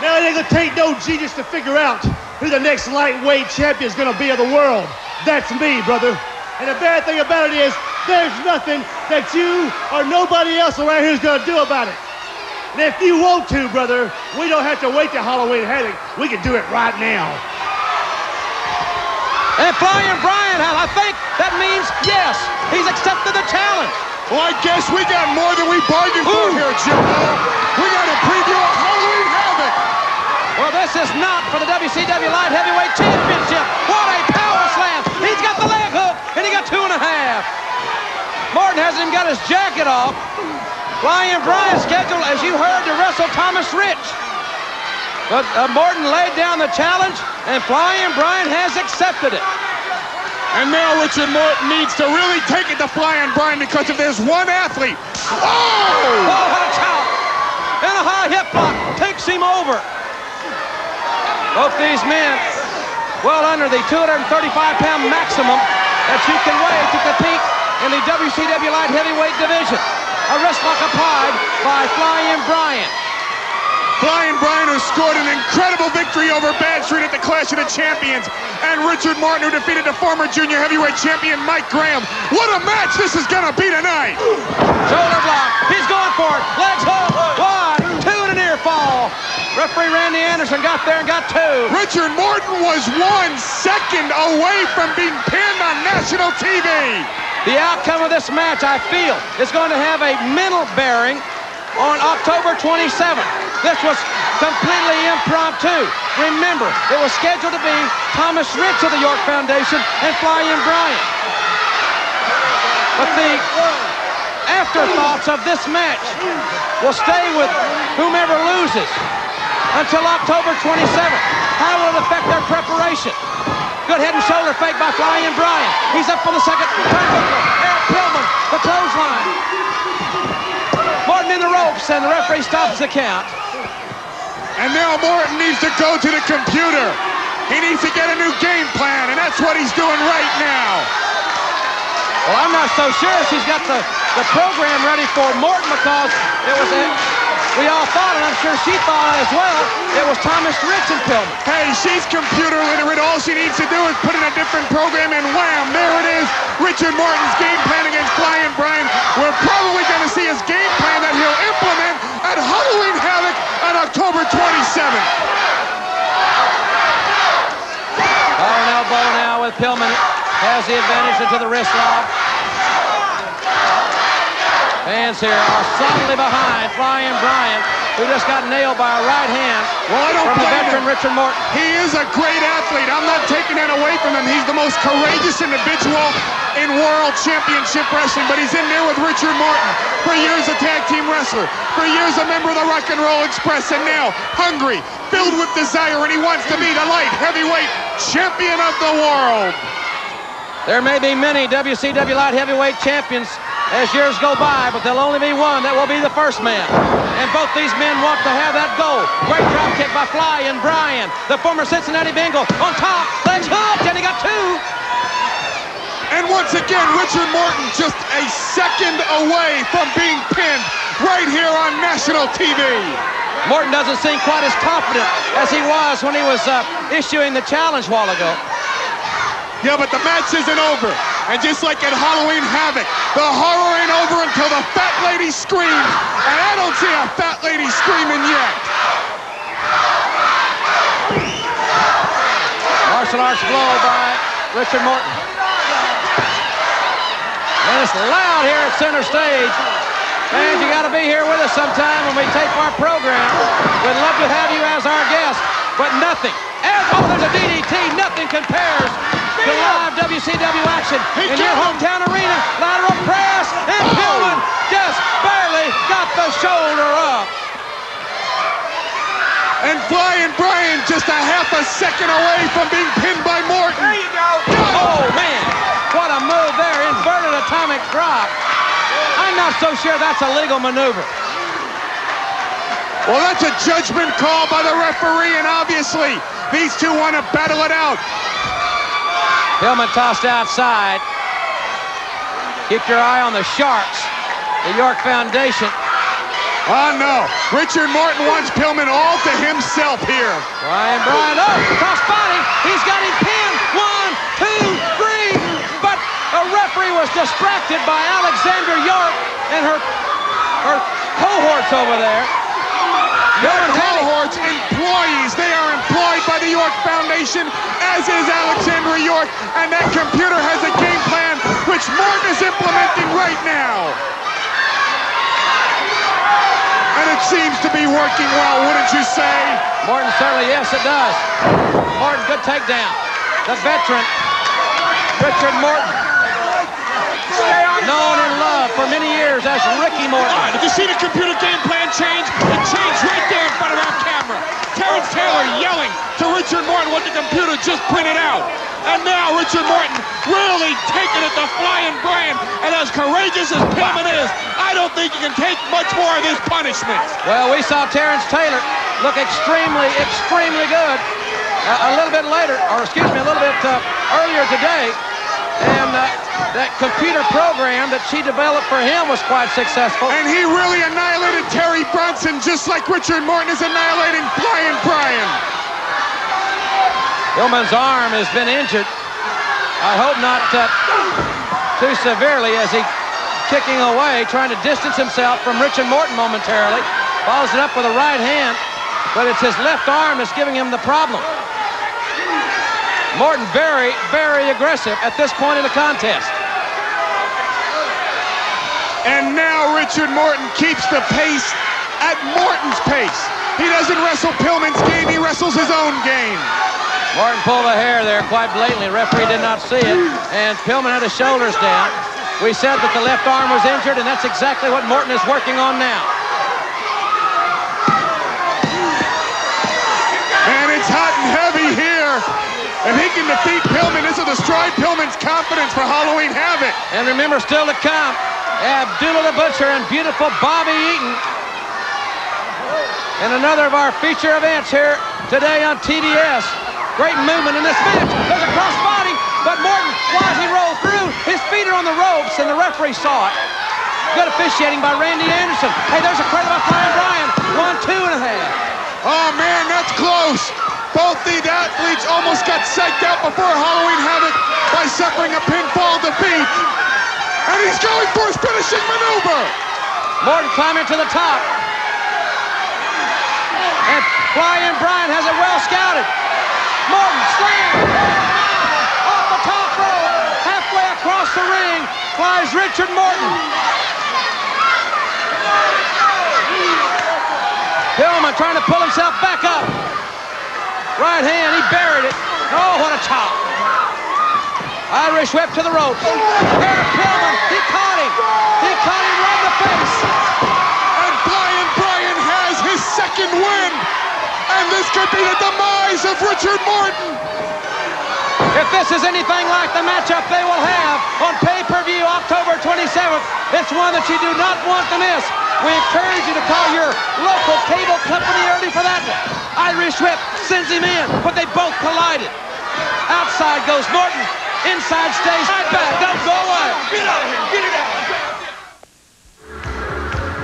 Now it ain't gonna take no genius to figure out who the next lightweight champion is gonna be of the world. That's me, brother. And the bad thing about it is, there's nothing that you or nobody else around here is gonna do about it. And if you want to, brother, we don't have to wait till Halloween Havoc. We can do it right now. And Flying Brian, I think that means yes, he's accepted the challenge. Well, I guess we got more than we bargained for here, Jimbo. We got a preview of Halloween Havoc. Well, this is not for the WCW Light Heavyweight Championship. What a power slam. He's got the leg hook, and he got 2.5. Morton hasn't even got his jacket off. Flying Brian scheduled, as you heard, to wrestle Thomas Rich. But Morton laid down the challenge, and Flying Brian has accepted it. And now Richard Morton needs to really take it to Flying Brian, because if there's one athlete... Oh! Oh, what a chop! And a high hip block takes him over. Both these men well under the 235-pound maximum that you can weigh to compete in the WCW Light Heavyweight division. A wrist lock applied by Flying Brian. Flying Brian, who scored an incredible victory over Bad Street at the Clash of the Champions, and Richard Morton, who defeated the former junior heavyweight champion Mike Graham. What a match this is gonna be tonight! Shoulder block, he's going for it. Legs hook, 1, 2, and a near fall. Referee Randy Anderson got there and got 2. Richard Morton was 1 second away from being pinned on national TV. The outcome of this match, I feel, is going to have a mental bearing on October 27th. This was completely impromptu. Remember, it was scheduled to be Thomas Rich of the York Foundation and Flying Brian. But the afterthoughts of this match will stay with whomever loses until October 27th. How will it affect their preparation? Good head and shoulder fake by Flying Brian. He's up on the second turnbuckle. Eric Pillman, the clothesline. Morton in the ropes, and the referee stops the count. And now Morton needs to go to the computer. He needs to get a new game plan, and that's what he's doing right now. Well, I'm not so sure she's got the program ready for Morton, because it was we all thought, and I'm sure she thought as well, it was Thomas Rich and Pillman. Hey, she's computer literate. All she needs to do is put in a different program, and wham, there it is. Richard Morton's game plan against Flying Brian. We're probably going to see his game plan that he'll implement at Halloween Havoc on October 27th. Oh, an elbow now with Pillman. Has the advantage into the wrist lock. Fans here are solidly behind Flying Brian, who just got nailed by a right hand from the veteran Richard Morton. He is a great athlete. I'm not taking that away from him. He's the most courageous individual in World Championship Wrestling, but he's in there with Richard Morton. For years a tag team wrestler, for years a member of the Rock and Roll Express, and now hungry, filled with desire, and he wants to be the light heavyweight champion of the world. There may be many WCW Light Heavyweight champions as years go by, but there'll only be one that will be the first man. And both these men want to have that goal. Great drop kick by Flying Brian, the former Cincinnati Bengal, on top, legs hooked, and he got 2. And once again, Richard Morton just a second away from being pinned right here on national TV. Morton doesn't seem quite as confident as he was when he was issuing the challenge a while ago. Yeah, but the match isn't over. And just like at Halloween Havoc, the horror ain't over until the fat lady screams. And I don't see a fat lady screaming yet. Martial arts blow by Richard Morton. And it's loud here at center stage. Fans, you got to be here with us sometime when we tape our program. We'd love to have you as our guest, but nothing. Oh, there's a DDT. Nothing compares to live WCW action in your hometown arena. Loud And Flying Brian just a half a second away from being pinned by Morton. There you go. Oh, man. What a move there. Inverted atomic drop. I'm not so sure that's a legal maneuver. Well, that's a judgment call by the referee, and obviously these two want to battle it out. Pillman tossed outside. Keep your eye on the Sharks, the York Foundation. Oh, no. Richard Morton wants Pillman all to himself here. Brian, oh, crossbody. He's got him pinned. 1, 2, 3. But a referee was distracted by Alexander York and her cohorts over there. Cohorts, employees. They are employed by the York Foundation, as is Alexander York, and that computer has a game plan which Morton is implementing right now. And it seems to be working well, wouldn't you say? Morton certainly, yes, it does. Morton, good takedown. The veteran, Richard Morton. Known and loved for many years as Ricky Morton. All right, did you see the computer game plan change? It changed right there in front of our camera. Terrence Taylor yelling to Richard Morton what the computer just printed out. And now Richard Morton really taking it to Flying Brian. And as courageous as Pillman is, I don't think he can take much more of this punishment. Well, we saw Terrence Taylor look extremely, extremely good a little bit later, or excuse me, a little bit earlier today. And that computer program that she developed for him was quite successful. And he really annihilated Terry Brunson just like Richard Morton is annihilating Flying Brian. Pillman's arm has been injured. I hope not too severely as he kicking away, trying to distance himself from Richard Morton momentarily. Follows it up with a right hand, but it's his left arm that's giving him the problem. Morton very, very aggressive at this point in the contest. And now Richard Morton keeps the pace at Morton's pace. He doesn't wrestle Pillman's game, he wrestles his own game. Morton pulled a hair there quite blatantly. Referee did not see it, and Pillman had his shoulders down. We said that the left arm was injured, and that's exactly what Morton is working on now. And it's hot and heavy here. If he can defeat Pillman, this will destroy Pillman's confidence for Halloween Havoc. And remember, still to come, Abdullah the Butcher and beautiful Bobby Eaton. And another of our feature events here today on TBS. Great movement in this match. There's a crossbody, but Morton, why did he roll through? His feet are on the ropes, and the referee saw it. Good officiating by Randy Anderson. Hey, there's a credit by Flying Brian. 1, 2 and a half. Oh, man, that's close. Both the athletes almost got psyched out before Halloween Havoc by suffering a pinfall defeat. And he's going for his finishing maneuver. Morton climbing to the top. And Flying Brian has it well scouted. Morton slam. Off the top rope. Halfway across the ring flies Richard Morton. Pillman trying to pull himself back up. Right hand, he buried it. Oh, what a chop. Irish whip to the ropes. Here, Pillman, he caught him. He caught him right in the face. And Flying Brian has his second win. And this could be the demise of Richard Morton. If this is anything like the matchup they will have on pay-per-view October 27th, it's one that you do not want to miss. We encourage you to call your local cable company early for that one. Irish whip sends him in, but they both collided. Outside goes Morton. Inside stays right back. Don't go away. Get out of here. Get it out.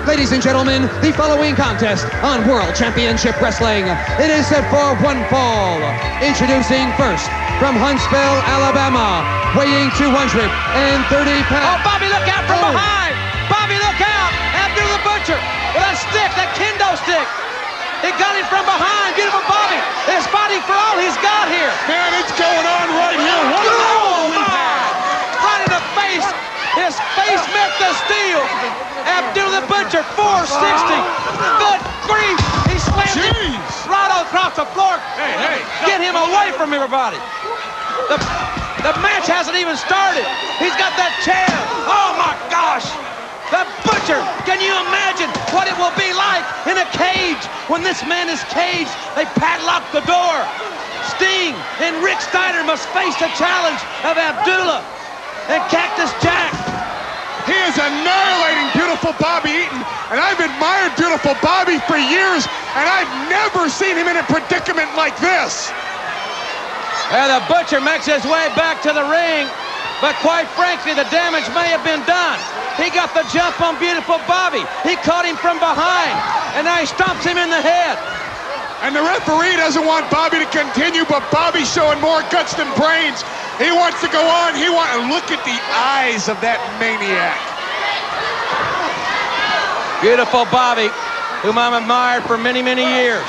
Ladies and gentlemen, the following contest on World Championship Wrestling. It is set for one fall. Introducing first, from Huntsville, Alabama, weighing 230 pounds. Oh, Bobby, look out from behind. Bobby, look out. Abdul the Butcher with that stick, that kendo stick. It got him from behind. Beautiful Bobby is fighting for all he's got here. Man, it's going on right here. What a roll we've had. Right in the face. His face met the steel. Abdul the Butcher, 460. Good grief. He slammed him right across the floor. Hey. Get him away from everybody. The match hasn't even started. He's got that chair. Oh, my gosh. The Butcher, can you imagine what what it will be like in a cage. When this man is caged, they padlock the door. Sting and Rick Steiner must face the challenge of Abdullah and Cactus Jack. He is annihilating beautiful Bobby Eaton, and I've admired beautiful Bobby for years, and I've never seen him in a predicament like this. And the Butcher makes his way back to the ring, but quite frankly, the damage may have been done. He got the jump on beautiful Bobby. He caught him from behind, and now he stomps him in the head. And the referee doesn't want Bobby to continue, but Bobby's showing more guts than brains. He wants to go on. Look at the eyes of that maniac. Beautiful Bobby, whom I've admired for many, many years,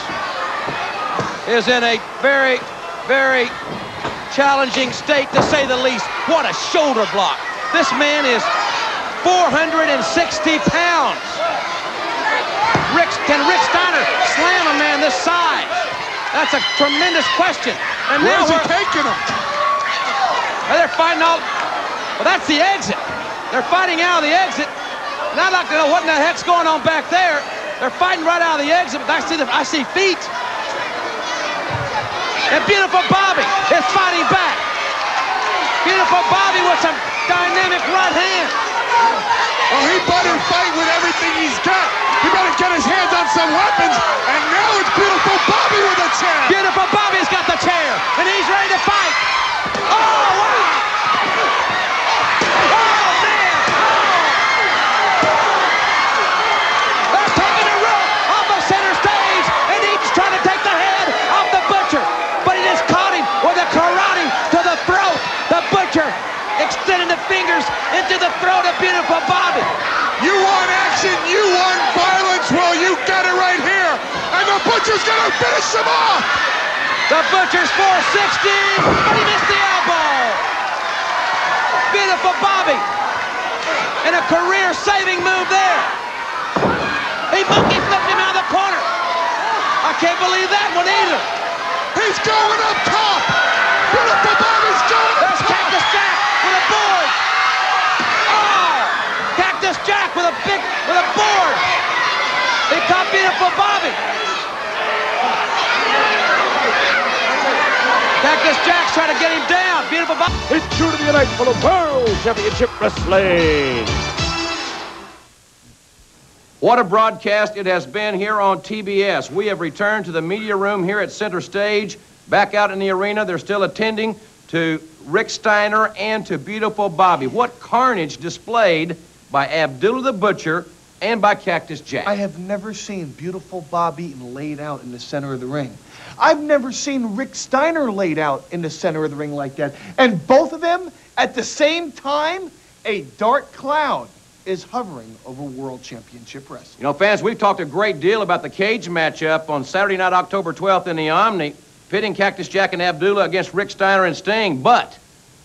is in a very, very challenging state, to say the least. What a shoulder block. This man is 460 pounds. Can Rick Steiner slam a man this size? That's a tremendous question. And where's he taking him? They're fighting all... Well, that's the exit. They're fighting out of the exit. And I'd like to know what in the heck's going on back there. They're fighting right out of the exit, but I see feet. And beautiful Bobby is fighting back. Beautiful Bobby with some dynamic right hand. Well, he better fight with everything he's got. He better get his hands on some weapons. And now it's beautiful Bobby with a chair. Beautiful Bobby's got the chair, and he's ready to fight. Oh, wow! Oh, man! They're taking the rope off the center stage, and he's trying to take the head off the Butcher. But he just caught him with a karate to the throat. The Butcher extending the fingers into the throat of beautiful Bobby. You want action, you want violence, well, you got it right here. And the Butcher's gonna finish him off. The Butcher's 460, but he missed the elbow. Beautiful Bobby. And a career-saving move there. He monkey flipped him out of the corner. I can't believe that one either. He's going up top. Beautiful Bobby's going up top. Cactus Jack with a board. Oh! Cactus Jack with a board. He caught beautiful Bobby. Cactus Jack's trying to get him down. Beautiful Bobby. It's true to be a night full of World Championship Wrestling. What a broadcast it has been here on TBS. We have returned to the media room here at Center Stage. Back out in the arena, they're still attending to Rick Steiner and to beautiful Bobby. What carnage displayed by Abdullah the Butcher and by Cactus Jack. I have never seen beautiful Bobby laid out in the center of the ring. I've never seen Rick Steiner laid out in the center of the ring like that. And both of them, at the same time, a dark cloud is hovering over World Championship Wrestling. You know, fans, we've talked a great deal about the cage matchup on Saturday night, October 12th in the Omni, pitting Cactus Jack and Abdullah against Rick Steiner and Sting. But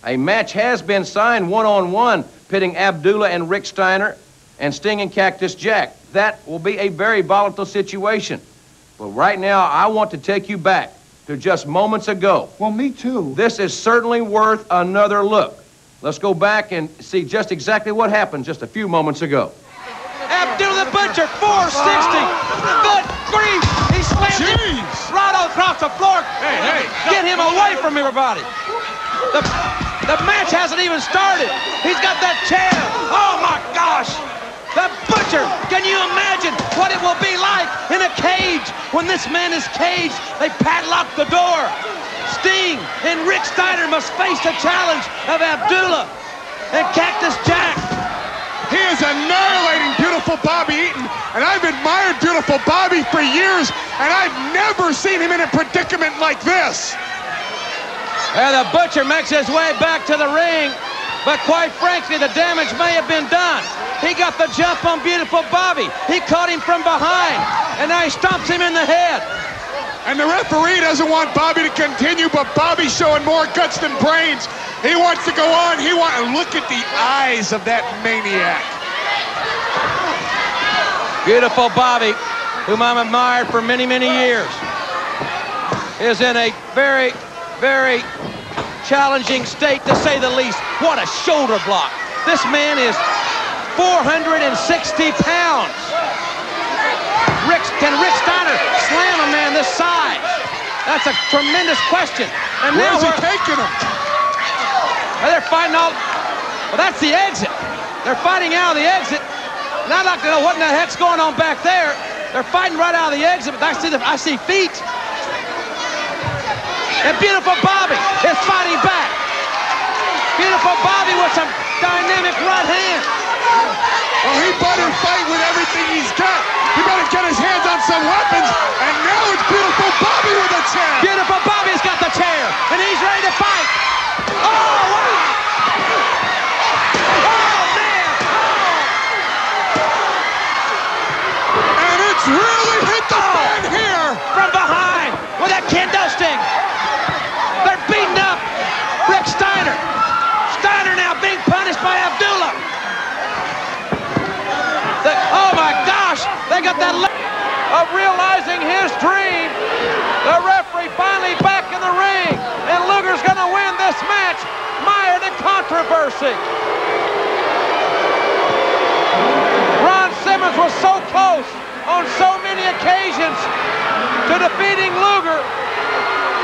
a match has been signed one-on-one, pitting Abdullah and Rick Steiner and Sting and Cactus Jack. That will be a very volatile situation. But right now, I want to take you back to just moments ago. Well, me too. This is certainly worth another look. Let's go back and see just exactly what happened just a few moments ago. Abdullah the Butcher, 460. Good grief. He slammed him right across the floor. Hey. Get him away from everybody. The match hasn't even started. He's got that chair. Oh, my gosh. The Butcher. Can you imagine what it will be like in a cage? When this man is caged, they padlock the door. Sting and Rick Steiner must face the challenge of Abdullah and Cactus Jack. He is annihilating beautiful Bobby Eaton, and I've admired beautiful Bobby for years, and I've never seen him in a predicament like this. And the Butcher makes his way back to the ring, but quite frankly, the damage may have been done. He got the jump on beautiful Bobby. He caught him from behind, and now he stomps him in the head. And the referee doesn't want Bobby to continue, but Bobby's showing more guts than brains. He wants to go on. Look at the eyes of that maniac. Beautiful Bobby, whom I've admired for many, many years, is in a very, very challenging state, to say the least. What a shoulder block. This man is 460 pounds. Can Rick Steiner slam a man this size? That's a tremendous question. And now where's he taking him? Well, they're fighting all. Well, that's the exit. They're fighting out of the exit. And I'd like to know what in the heck's going on back there. They're fighting right out of the exit, but I see feet. And Beautiful Bobby is fighting back. Beautiful Bobby with some dynamic right hand. Well, he better fight with everything he's got. He better get his hands on some weapons. And now it's Beautiful Bobby with a chair. Beautiful Bobby's got the chair, and he's ready to fight. Oh, wow! Oh, man! And it's really hit the fan here. From behind with that kendo stick. They're beating up Rick Steiner. Steiner now being punished by Abdullah. Oh my gosh, they got that of realizing his dream. The referee finally back in the ring, and Luger's gonna win this match, mired in controversy. Ron Simmons was so close on so many occasions to defeating Luger,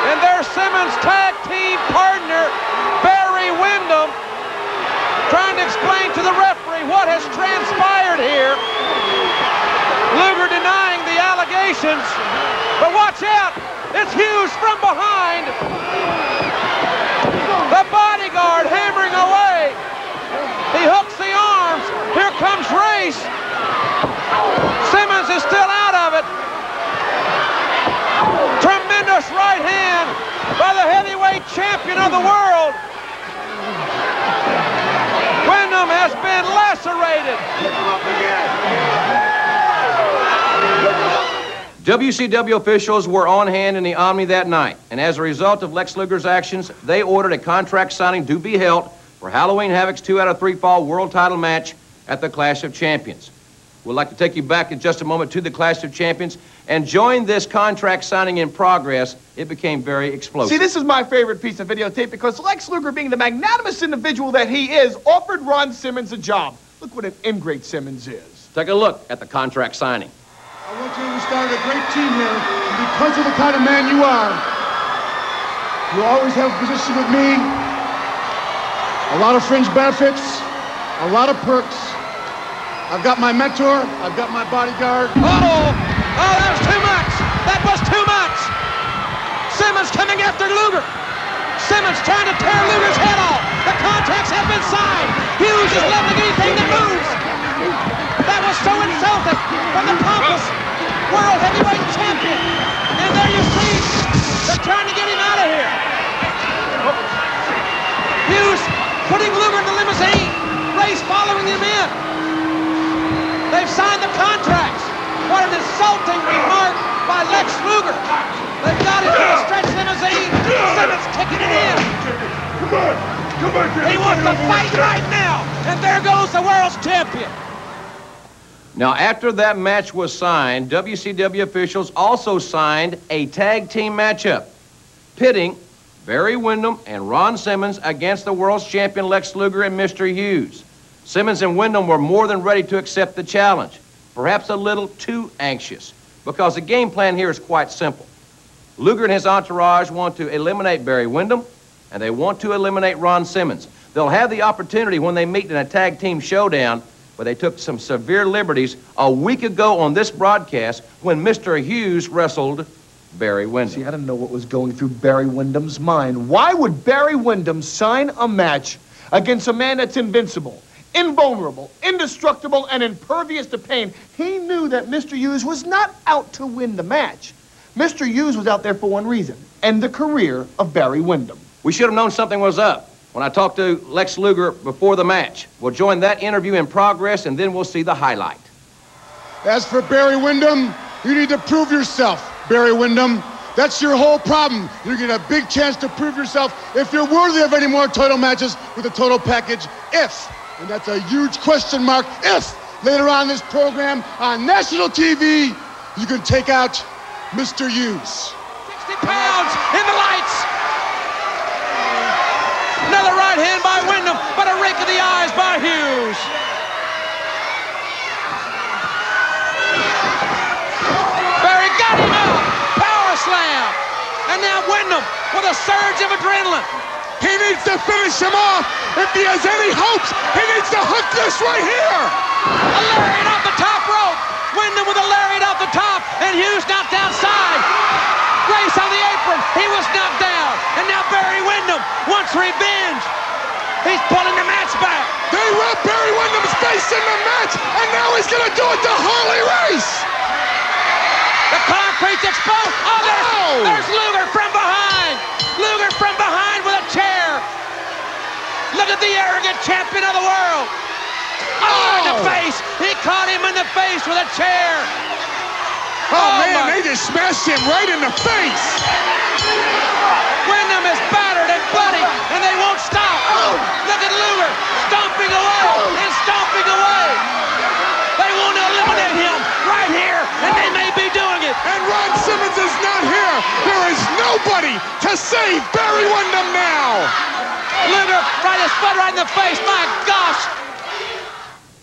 and their Simmons tag team partner, Barry Windham, trying to explain to the referee what has transpired here. Luger denying the allegations, but watch out, it's Hughes from behind. The bodyguard hammering away. He hooks the arms. Here comes Race. Simmons is still out of it. Tremendous right hand by the heavyweight champion of the world. Windham has been lacerated. WCW officials were on hand in the Omni that night, and as a result of Lex Luger's actions, they ordered a contract signing to be held for Halloween Havoc's 2 out of 3 fall world title match at the Clash of Champions. We'd like to take you back in just a moment to the Clash of Champions and join this contract signing in progress. It became very explosive. See, this is my favorite piece of videotape because Lex Luger, being the magnanimous individual that he is, offered Ron Simmons a job. Look what an ingrate Simmons is. Take a look at the contract signing. I want you to start a great team here, and because of the kind of man you are, you always have a position with me, a lot of fringe benefits, a lot of perks. I've got my mentor, I've got my bodyguard. Oh, that was too much. That was too much. Simmons coming after Luger. Simmons trying to tear Luger's head off. The contracts have been signed. Hughes is loving anything that moves. That was so insulting from the pompous world heavyweight champion. And there you see, they're trying to get him out of here. Hughes putting Luger in the limousine. Race following him in. They've signed the contracts. What an insulting remark by Lex Luger. They've got him in a stretch limousine. Simmons kicking it in. Come on, he wants to fight right now. And there goes the world's champion. Now, after that match was signed, WCW officials also signed a tag team matchup, pitting Barry Windham and Ron Simmons against the world's champion Lex Luger and Mr. Hughes. Simmons and Windham were more than ready to accept the challenge, perhaps a little too anxious, because the game plan here is quite simple. Luger and his entourage want to eliminate Barry Windham, and they want to eliminate Ron Simmons. They'll have the opportunity when they meet in a tag team showdown, but they took some severe liberties a week ago on this broadcast when Mr. Hughes wrestled Barry Windham. See, I don't know what was going through Barry Windham's mind. Why would Barry Windham sign a match against a man that's invincible, invulnerable, indestructible, and impervious to pain? He knew that Mr. Hughes was not out to win the match. Mr. Hughes was out there for one reason, end the career of Barry Windham. We should have known something was up when I talked to Lex Luger before the match. We'll join that interview in progress, and then we'll see the highlight. As for Barry Windham, you need to prove yourself, Barry Windham. That's your whole problem. You get a big chance to prove yourself if you're worthy of any more title matches with a total package. If, and that's a huge question mark, if later on in this program on national TV, you can take out Mr. Hughes. 60 pounds in the lights. Another right hand by Windham, but a rake of the eyes by Hughes. Wyndham with a surge of adrenaline. He needs to finish him off. If he has any hopes, he needs to hook this right here. A lariat off the top rope. Wyndham with a lariat off the top, and Hughes knocked outside. Grace on the apron. He was knocked down. And now Barry Windham wants revenge. He's pulling the match back. They rubbed Barry Windham's face in the match, and now he's going to do it to Harley Race. The concrete's exposed. Oh, there's Luger from behind. Luger from behind with a chair. Look at the arrogant champion of the world. Oh, in the face. He caught him in the face with a chair. Oh man, they just smashed him right in the face. Wyndham is battered and bloody, and they won't stop. Look at Luger stomping away and stomping away. They want to eliminate him right here, and they may be doing it. And Ron Simmons is not here. There is nobody to save Barry Windham now. Luger right his foot right in the face. My gosh.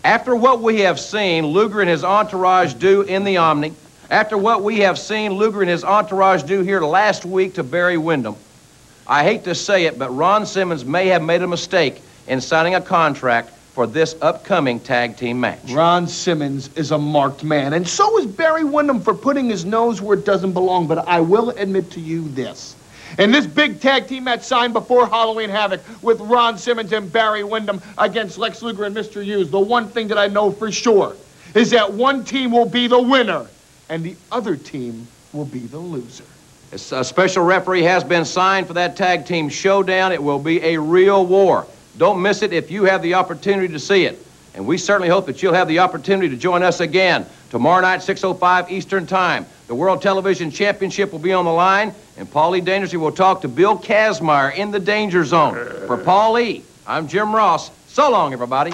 After what we have seen Luger and his entourage do in the Omni, after what we have seen Luger and his entourage do here last week to Barry Windham, I hate to say it, but Ron Simmons may have made a mistake in signing a contract for this upcoming tag team match. Ron Simmons is a marked man, and so is Barry Windham for putting his nose where it doesn't belong, but I will admit to you this. In this big tag team match signed before Halloween Havoc with Ron Simmons and Barry Windham against Lex Luger and Mr. Hughes, the one thing that I know for sure is that one team will be the winner and the other team will be the loser. A special referee has been signed for that tag team showdown. It will be a real war. Don't miss it if you have the opportunity to see it. And we certainly hope that you'll have the opportunity to join us again tomorrow night, 6:05 Eastern Time. The World Television Championship will be on the line, and Paulie Dangerously will talk to Bill Kazmaier in the Danger Zone. For Paulie, I'm Jim Ross. So long, everybody.